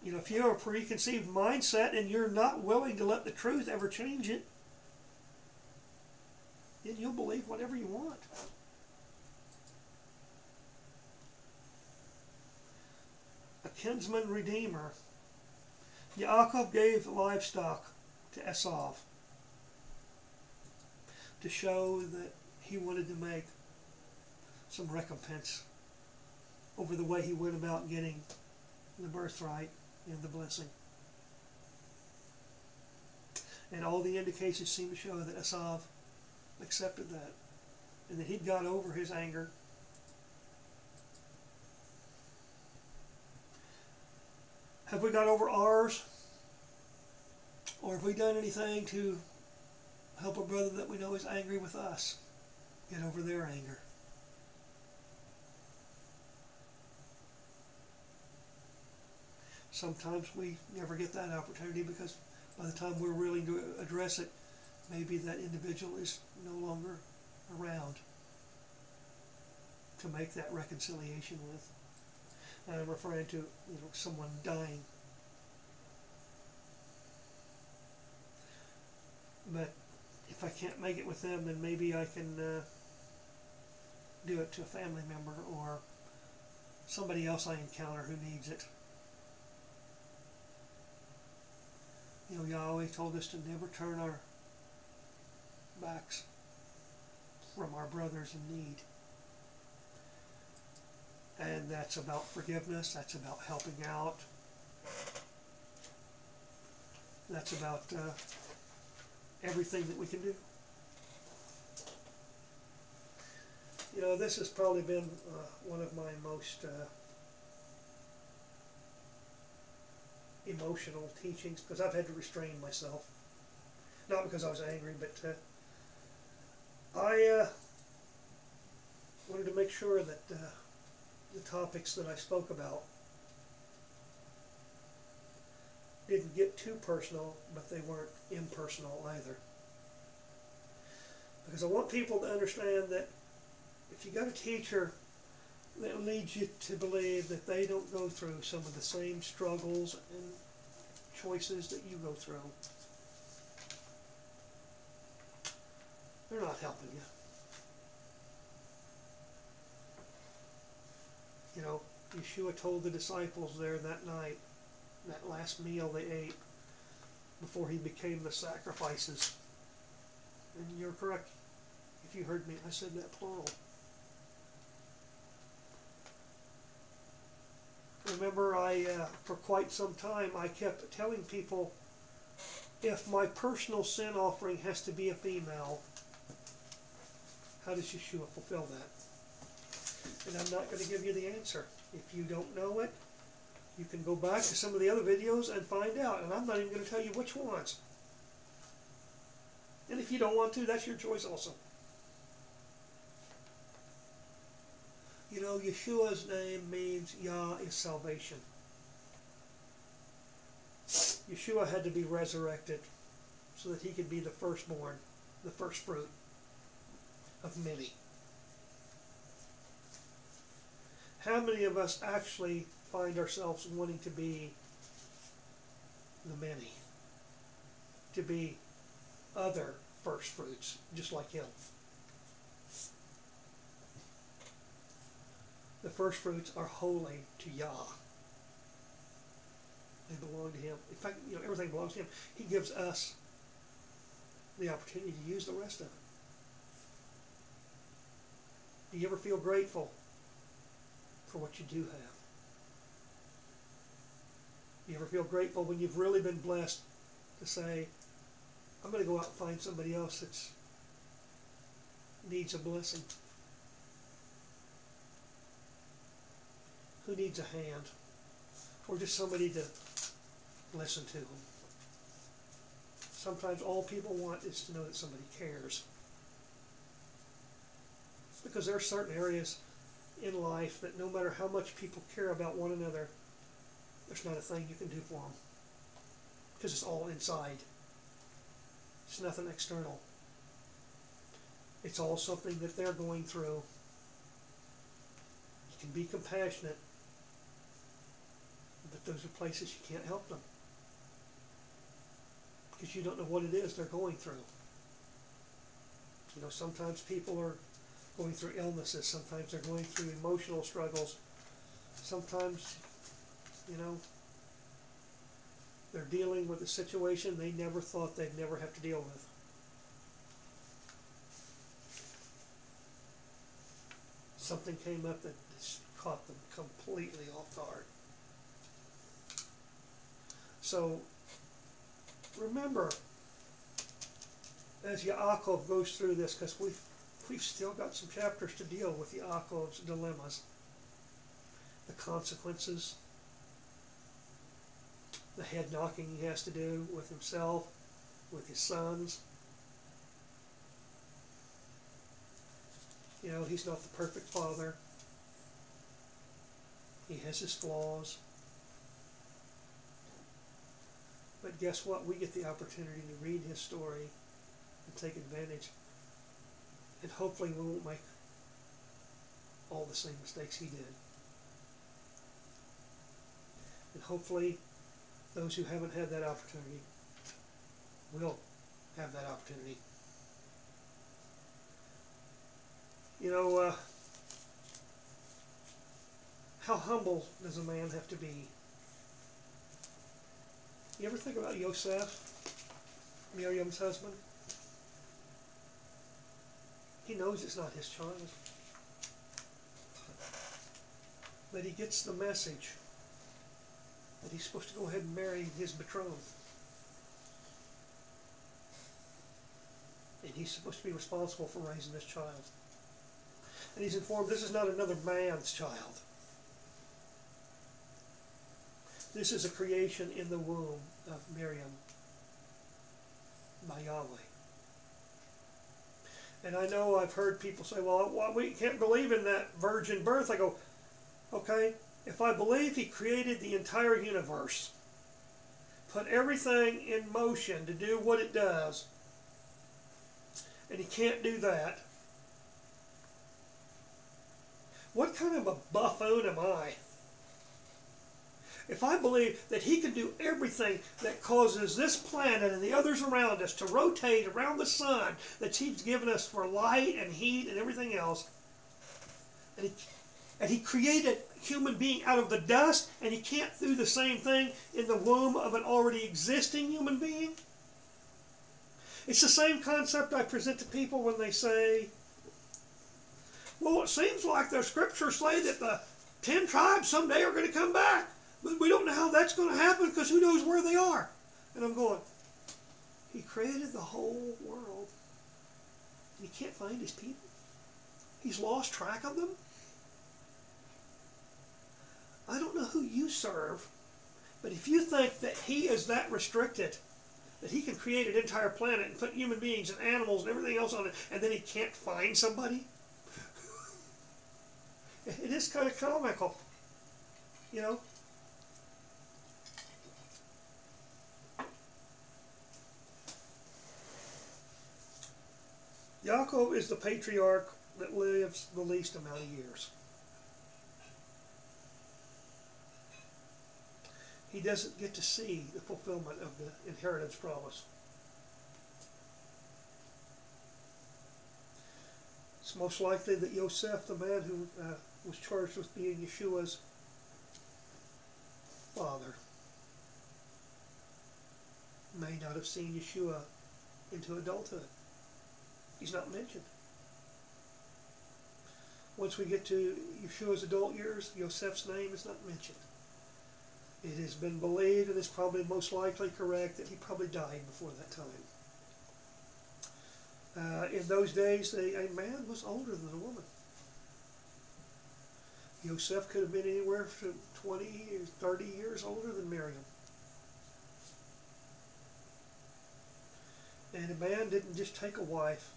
You know, if you have a preconceived mindset and you're not willing to let the truth ever change it, then you'll believe whatever you want. A kinsman redeemer. Yaakov gave livestock to Esav to show that he wanted to make some recompense over the way he went about getting the birthright and the blessing. And all the indications seem to show that Esav accepted that, and that he'd got over his anger. Have we got over ours? Or have we done anything to help a brother that we know is angry with us get over their anger? Sometimes we never get that opportunity because by the time we're willing to address it, maybe that individual is no longer around to make that reconciliation with. And I'm referring to, someone dying. But if I can't make it with them, then maybe I can do it to a family member or somebody else I encounter who needs it. You know, Yahweh told us to never turn our backs from our brothers in need. And that's about forgiveness, that's about helping out, that's about everything that we can do. You know, this has probably been one of my most emotional teachings, because I've had to restrain myself. Not because I was angry, but I wanted to make sure that the topics that I spoke about didn't get too personal, but they weren't impersonal either. Because I want people to understand that if you got a teacher that leads you to believe that they don't go through some of the same struggles and choices that you go through, they're not helping you. You know, Yeshua told the disciples there that night, that last meal they ate before he became the sacrifices. And you're correct. If you heard me, I said that plural. Remember, for quite some time, I kept telling people, if my personal sin offering has to be a female, how does Yeshua fulfill that? And I'm not going to give you the answer. If you don't know it, you can go back to some of the other videos and find out. And I'm not even going to tell you which ones. And if you don't want to, that's your choice also. You know, Yeshua's name means Yah is salvation. Yeshua had to be resurrected so that he could be the firstborn, the first fruit of many. How many of us actually find ourselves wanting to be the many? To be other first fruits, just like him. The first fruits are holy to Yah. They belong to him. In fact, you know, everything belongs to him. He gives us the opportunity to use the rest of it. Do you ever feel grateful for what you do have? Do you ever feel grateful when you've really been blessed to say, I'm going to go out and find somebody else that needs a blessing? Who needs a hand? Or just somebody to listen to them? Sometimes all people want is to know that somebody cares. Because there are certain areas in life that no matter how much people care about one another, there's not a thing you can do for them. Because it's all inside. It's nothing external. It's all something that they're going through. You can be compassionate, but those are places you can't help them. Because you don't know what it is they're going through. You know, sometimes people are going through illnesses. Sometimes they're going through emotional struggles. Sometimes, you know, they're dealing with a situation they never thought they'd never have to deal with. Something came up that just caught them completely off guard. So, remember, as Yaakov goes through this, because we've still got some chapters to deal with Yaakov's dilemmas, the consequences, the head knocking he has to do with himself, with his sons. You know, he's not the perfect father. He has his flaws. But guess what? We get the opportunity to read his story and take advantage. And hopefully we won't make all the same mistakes he did. And hopefully those who haven't had that opportunity will have that opportunity. You know, how humble does a man have to be? You ever think about Yosef, Miriam's husband? He knows it's not his child. But he gets the message that he's supposed to go ahead and marry his betrothed. And he's supposed to be responsible for raising this child. And he's informed this is not another man's child. This is a creation in the womb of Miriam by Yahweh. And I know I've heard people say, well, we can't believe in that virgin birth. I go, okay, if I believe he created the entire universe, put everything in motion to do what it does, and he can't do that, what kind of a buffoon am I? If I believe that he can do everything that causes this planet and the others around us to rotate around the sun that he's given us for light and heat and everything else, and he created a human being out of the dust, and he can't do the same thing in the womb of an already existing human being? It's the same concept I present to people when they say, well, it seems like the scriptures say that the 10 tribes someday are going to come back. But we don't know how that's going to happen because who knows where they are. And I'm going, he created the whole world. And he can't find his people. He's lost track of them. I don't know who you serve, but if you think that he is that restricted, that he can create an entire planet and put human beings and animals and everything else on it, and then he can't find somebody, it is kind of comical, you know. Yaakov is the patriarch that lives the least amount of years. He doesn't get to see the fulfillment of the inheritance promise. It's most likely that Yosef, the man who was charged with being Yeshua's father, may not have seen Yeshua into adulthood. He's not mentioned. Once we get to Yeshua's adult years, Yosef's name is not mentioned. It has been believed, and it's probably most likely correct, that he probably died before that time. In those days, a man was older than a woman. Yosef could have been anywhere from 20 or 30 years older than Miriam. And a man didn't just take a wife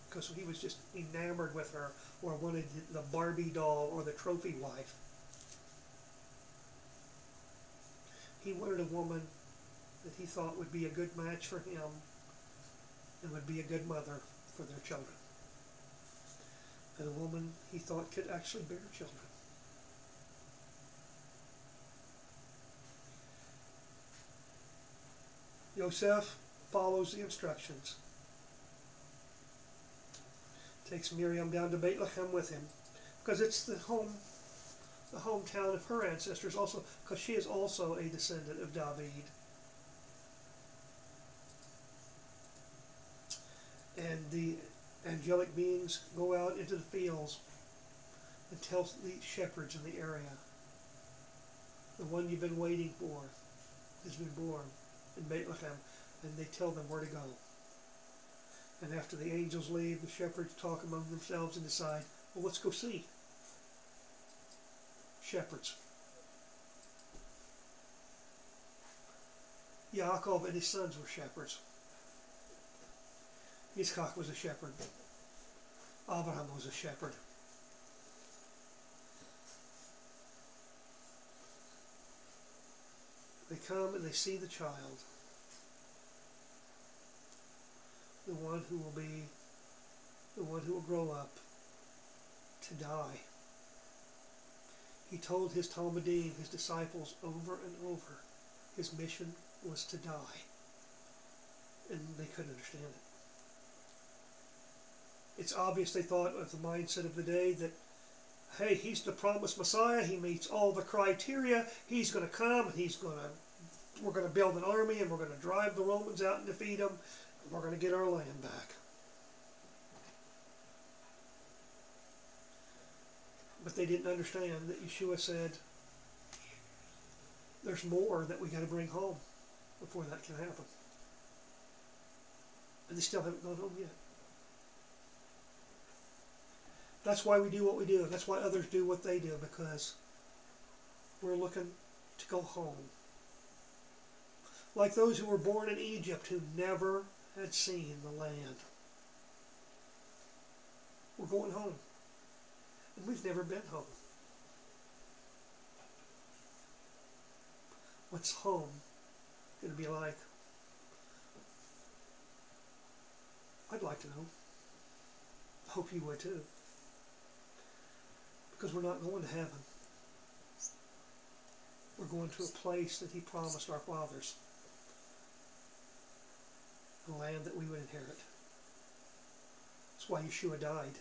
because he was just enamored with her or wanted the Barbie doll or the trophy wife. He wanted a woman that he thought would be a good match for him and would be a good mother for their children. And a woman he thought could actually bear children. Yosef follows the instructions. Takes Miriam down to Bethlehem with him because it's the hometown of her ancestors also, because she is also a descendant of David. And the angelic beings go out into the fields and tell the shepherds in the area, the one you've been waiting for has been born in Bethlehem, and they tell them where to go. And after the angels leave, the shepherds talk among themselves and decide, well, let's go see. Shepherds. Yaakov and his sons were shepherds. Yitzchak was a shepherd. Abraham was a shepherd. They come and they see the child. The one who will grow up to die. He told his Talmudim, his disciples, over and over, his mission was to die. And they couldn't understand it. It's obvious they thought of the mindset of the day that, hey, he's the promised Messiah, he meets all the criteria, he's going to come, and we're going to build an army, and we're going to drive the Romans out and defeat them, and we're going to get our land back. But they didn't understand that Yeshua said, there's more that we got to bring home before that can happen. And they still haven't gone home yet. That's why we do what we do. That's why others do what they do, because we're looking to go home. Like those who were born in Egypt who never had seen the land. We're going home. And we've never been home. What's home going to be like? I'd like to know. I hope you would too. Because we're not going to heaven. We're going to a place that he promised our fathers. A land that we would inherit. That's why Yeshua died.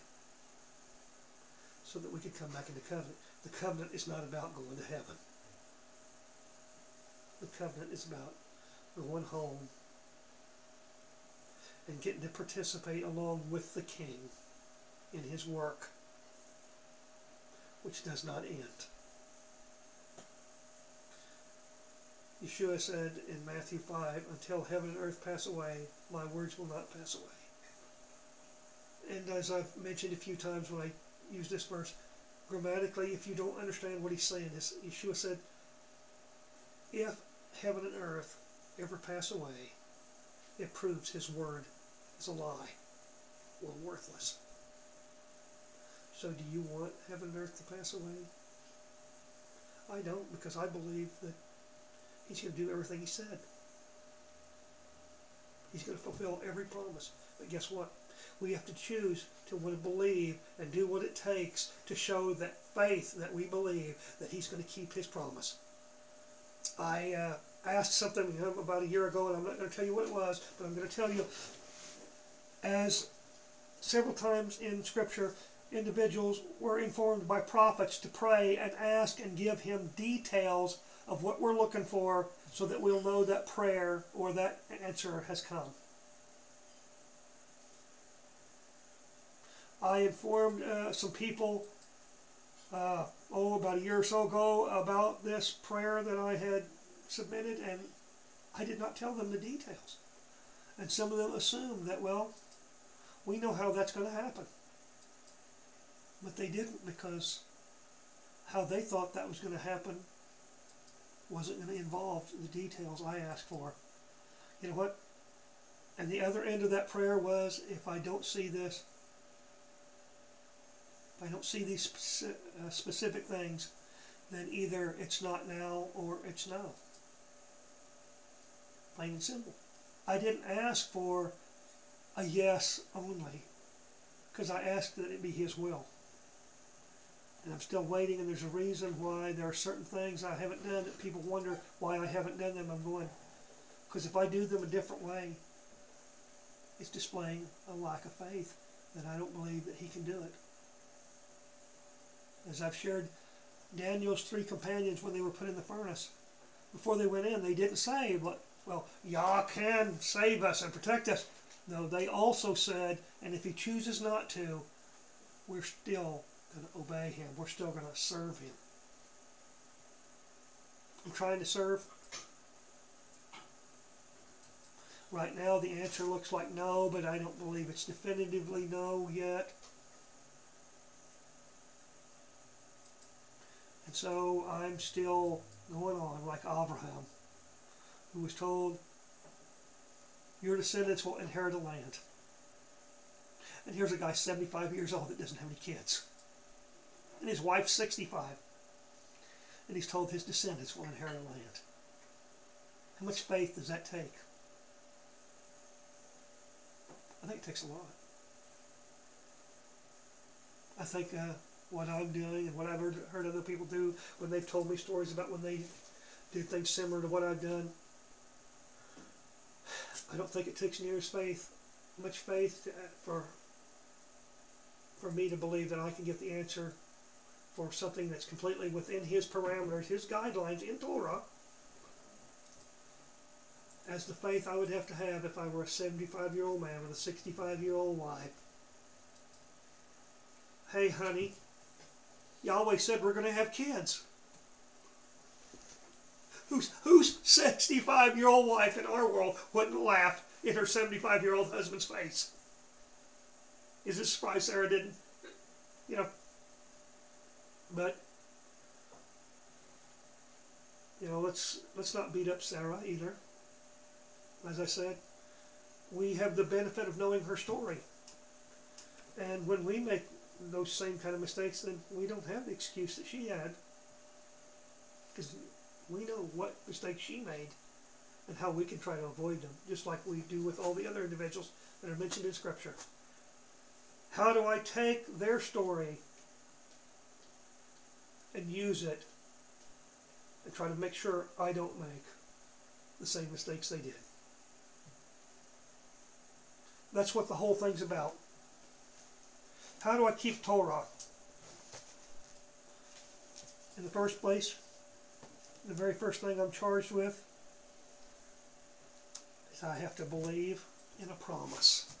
So that we could come back into covenant. The covenant is not about going to heaven. The covenant is about going home and getting to participate along with the King in his work, which does not end. Yeshua said in Matthew 5, until heaven and earth pass away, my words will not pass away. And as I've mentioned a few times when I use this verse, grammatically, if you don't understand what he's saying, Yeshua said, if heaven and earth ever pass away, it proves his word is a lie or worthless. So do you want heaven and earth to pass away? I don't, because I believe that he's going to do everything he said. He's going to fulfill every promise. But guess what? We have to choose to want to believe and do what it takes to show that faith that we believe that he's going to keep his promise. I asked something about a year ago, and I'm not going to tell you what it was, but I'm going to tell you, as several times in Scripture, individuals were informed by prophets to pray and ask and give him details of what we're looking for so that we'll know that prayer or that answer has come. I informed some people about a year or so ago about this prayer that I had submitted, and I did not tell them the details. And some of them assumed that, well, we know how that's going to happen. But they didn't, because how they thought that was going to happen wasn't going to involve the details I asked for. You know what? And the other end of that prayer was, if I don't see this, if I don't see these specific things, then either it's not now or it's now. Plain and simple. I didn't ask for a yes only, because I asked that it be his will. And I'm still waiting, and there's a reason why there are certain things I haven't done that people wonder why I haven't done them. I'm going, because if I do them a different way, it's displaying a lack of faith that I don't believe that he can do it. As I've shared, Daniel's 3 companions, when they were put in the furnace, before they went in, they didn't say, well, Yah can save us and protect us. No, they also said, and if he chooses not to, we're still going to obey him. We're still going to serve him. I'm trying to serve. Right now, the answer looks like no, but I don't believe it's definitively no yet. And so I'm still going on like Abraham, who was told, your descendants will inherit a land. And here's a guy 75 years old that doesn't have any kids. And his wife's 65. And he's told his descendants will inherit a land. How much faith does that take? I think it takes a lot. I think what I'm doing and what I've heard other people do when they've told me stories about when they did things similar to what I've done, I don't think it takes near as much faith for me to believe that I can get the answer for something that's completely within his parameters, his guidelines in Torah, as the faith I would have to have if I were a 75-year-old man with a 65-year-old wife. Hey, honey, Yahweh said we're going to have kids. Whose 65-year-old wife in our world wouldn't laugh in her 75-year-old husband's face? Is it a surprise Sarah didn't? You know, but you know, let's not beat up Sarah either. As I said, we have the benefit of knowing her story, and when we make those same kind of mistakes, then we don't have the excuse that she had, because we know what mistakes she made and how we can try to avoid them, just like we do with all the other individuals that are mentioned in Scripture. How do I take their story and use it and try to make sure I don't make the same mistakes they did? That's what the whole thing's about. How do I keep Torah? In the first place, the very first thing I'm charged with is I have to believe in a promise.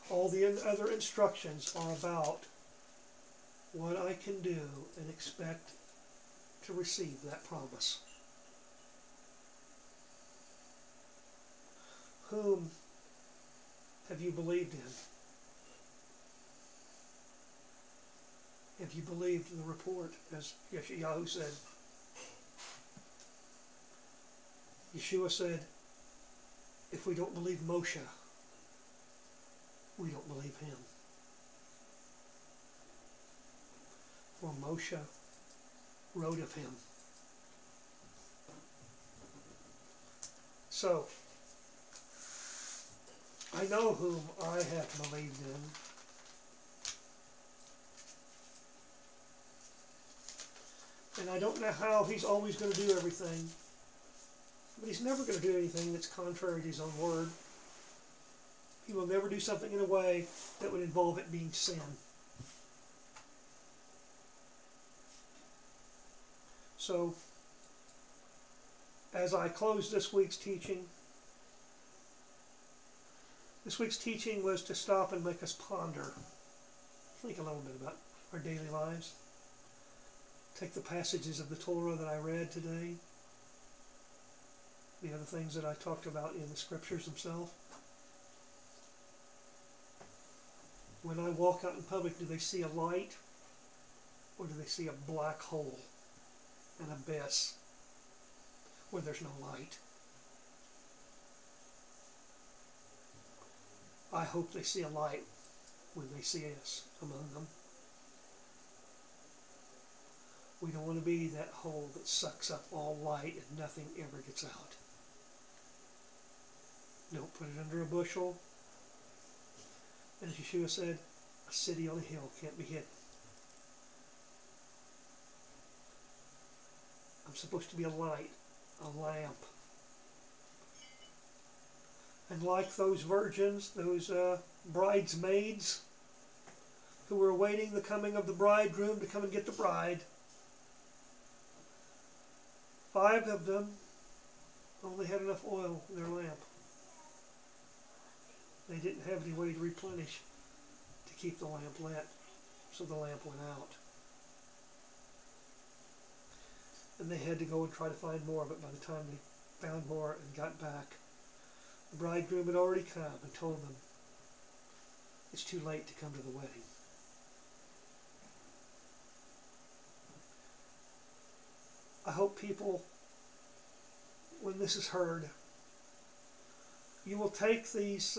All the other instructions are about what I can do and expect to receive that promise. Whom have you believed in? Have you believed the report, as Yahweh said? Yeshua said, if we don't believe Moshe, we don't believe him. For Moshe wrote of him. So, I know whom I have believed in. And I don't know how he's always going to do everything. But he's never going to do anything that's contrary to his own word. He will never do something in a way that would involve it being sin. So, as I close this week's teaching was to stop and make us ponder. Think a little bit about our daily lives. Take the passages of the Torah that I read today, the other things that I talked about in the Scriptures themselves. When I walk out in public, do they see a light, or do they see a black hole, an abyss, where there's no light? I hope they see a light when they see us among them. We don't want to be that hole that sucks up all light and nothing ever gets out. Don't put it under a bushel. And as Yeshua said, a city on a hill can't be hidden. I'm supposed to be a light, a lamp. And like those virgins, those bridesmaids who were awaiting the coming of the bridegroom to come and get the bride, 5 of them only had enough oil in their lamp. They didn't have any way to replenish to keep the lamp lit, so the lamp went out. And they had to go and try to find more, but by the time they found more and got back, the bridegroom had already come and told them it's too late to come to the wedding. I hope people, when this is heard, you will take these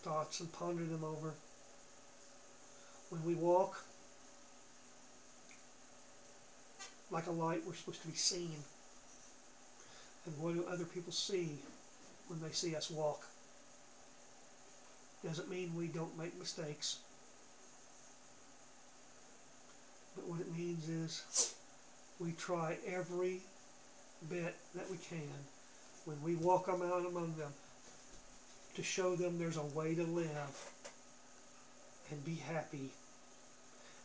thoughts and ponder them over. When we walk like a light, we're supposed to be seen. And what do other people see when they see us walk? Doesn't mean we don't make mistakes. But what it means is we try every bit that we can when we walk out among them, to show them there's a way to live and be happy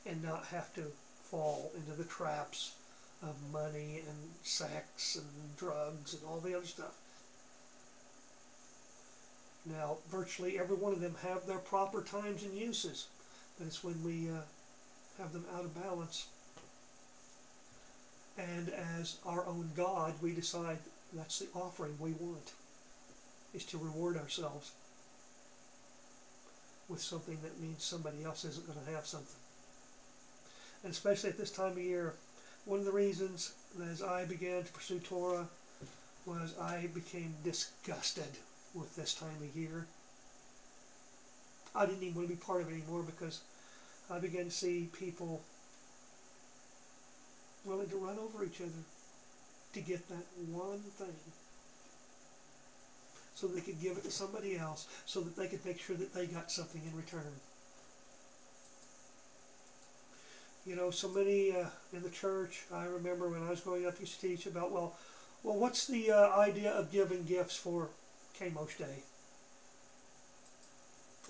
and not have to fall into the traps of money and sex and drugs and all the other stuff. Now, virtually every one of them have their proper times and uses, but it's when we have them out of balance. And as our own God, we decide that's the offering we want, is to reward ourselves with something that means somebody else isn't going to have something. And especially at this time of year, one of the reasons that as I began to pursue Torah was I became disgusted with this time of year. I didn't even want to be part of it anymore because I began to see people willing to run over each other to get that one thing so they could give it to somebody else so that they could make sure that they got something in return. You know, so many in the church, I remember when I was growing up, used to teach about, well, what's the idea of giving gifts for Kamosh Day?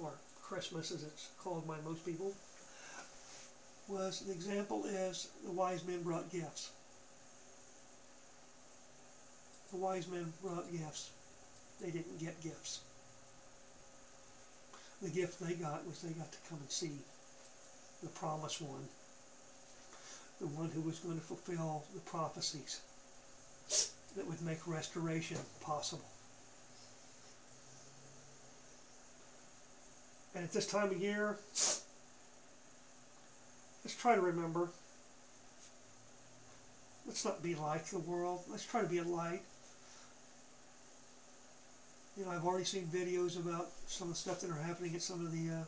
Or Christmas, as it's called by most people. Was the example is the wise men brought gifts. The wise men brought gifts. They didn't get gifts. The gift they got was they got to come and see the promised one. The one who was going to fulfill the prophecies that would make restoration possible. And at this time of year, let's try to remember, let's not be like the world. Let's try to be a light. You know, I've already seen videos about some of the stuff that are happening at some of the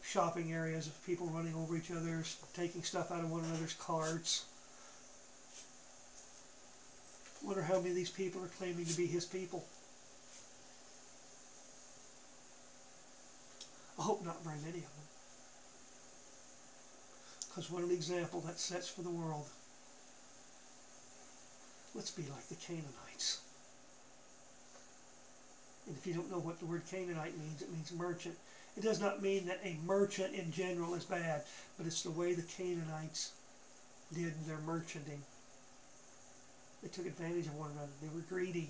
shopping areas of people running over each other, taking stuff out of one another's carts. I wonder how many of these people are claiming to be his people. I hope not very many of them. Because what an example that sets for the world. Let's be like the Canaanites. And if you don't know what the word Canaanite means, it means merchant. It does not mean that a merchant in general is bad, but it's the way the Canaanites did their merchanting. They took advantage of one another. They were greedy.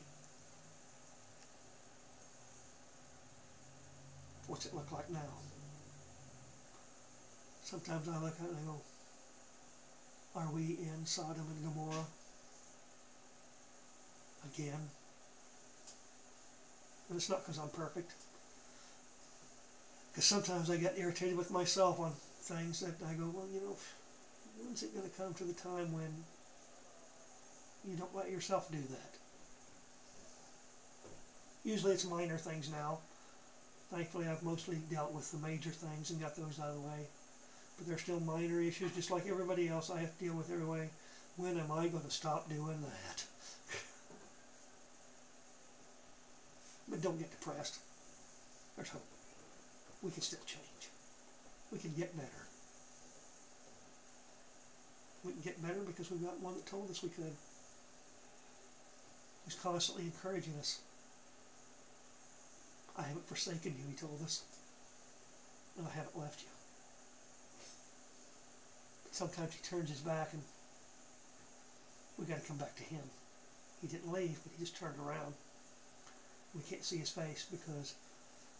What's it look like now? Sometimes I look at it and I go, are we in Sodom and Gomorrah again? And it's not because I'm perfect. Because sometimes I get irritated with myself on things that I go, well, you know, when's it going to come to the time when you don't let yourself do that? Usually it's minor things now. Thankfully, I've mostly dealt with the major things and got those out of the way. But there's still minor issues, just like everybody else I have to deal with every way. When am I going to stop doing that? But don't get depressed. There's hope. We can still change. We can get better. We can get better because we've got one that told us we could. He's constantly encouraging us. I haven't forsaken you, he told us. And I haven't left you. But sometimes he turns his back and we've got to come back to him. He didn't leave, but he just turned around. We can't see his face because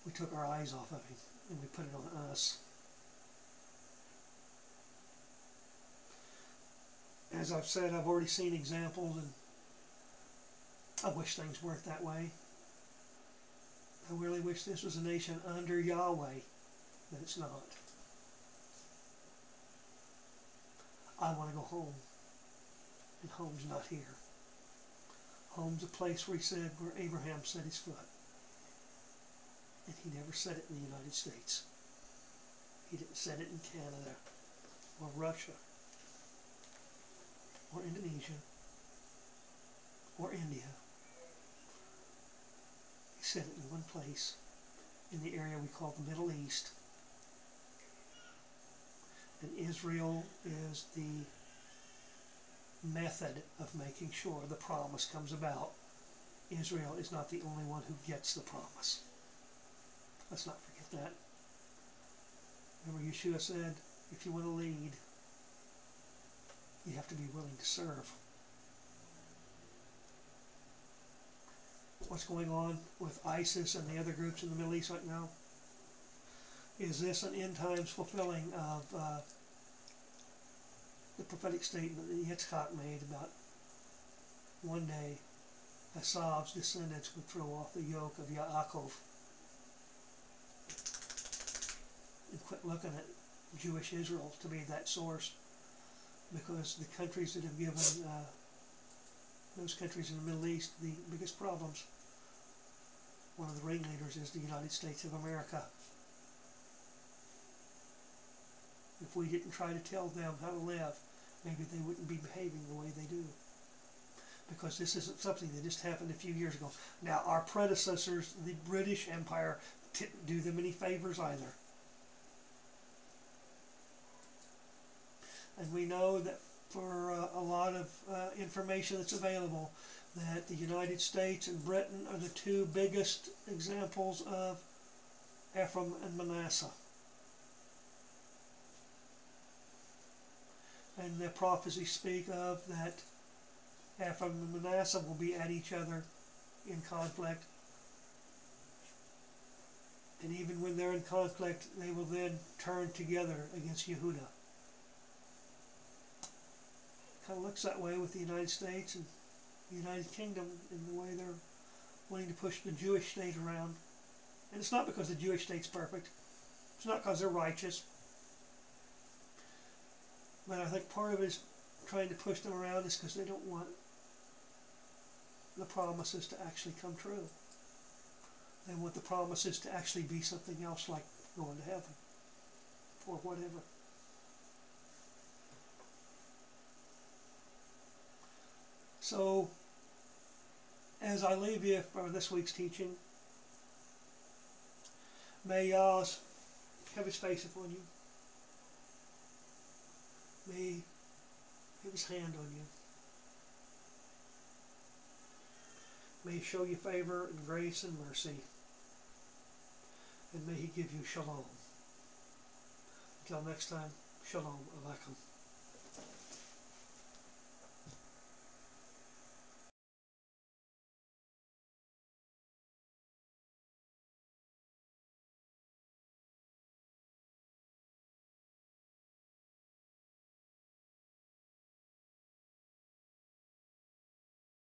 we took our eyes off of him and we put it on us. As I've said, I've already seen examples, and I wish things weren't that way. I really wish this was a nation under Yahweh, but it's not. I want to go home, and home's not here. Home's a place where he said, where Abraham set his foot. And he never said it in the United States. He didn't set it in Canada, or Russia, or Indonesia, or India. He said it in one place, in the area we call the Middle East. And Israel is the method of making sure the promise comes about. Israel is not the only one who gets the promise. Let's not forget that. Remember, Yeshua said, if you want to lead, you have to be willing to serve. What's going on with ISIS and the other groups in the Middle East right now? Is this an end times fulfilling of the prophetic statement that Yachad made about one day Esau's descendants would throw off the yoke of Yaakov and quit looking at Jewish Israel to be that source, because the countries that have given those countries in the Middle East the biggest problems, one of the ringleaders is the United States of America. If we didn't try to tell them how to live, maybe they wouldn't be behaving the way they do. Because this isn't something that just happened a few years ago. Now, our predecessors, the British Empire, didn't do them any favors either. And we know that for a lot of information that's available, that the United States and Britain are the two biggest examples of Ephraim and Manasseh. And the prophecies speak of that Ephraim and Manasseh will be at each other in conflict. And even when they're in conflict, they will then turn together against Yehuda. Kind of looks that way with the United States and the United Kingdom in the way they're wanting to push the Jewish state around. And it's not because the Jewish state's perfect. It's not because they're righteous. But I think part of it is trying to push them around is because they don't want the promises to actually come true. They want the promises to actually be something else, like going to heaven or whatever. So, as I leave you for this week's teaching, may Yah have his face upon you. May he have his hand on you. May he show you favor and grace and mercy. And may he give you shalom. Until next time, shalom aleichem.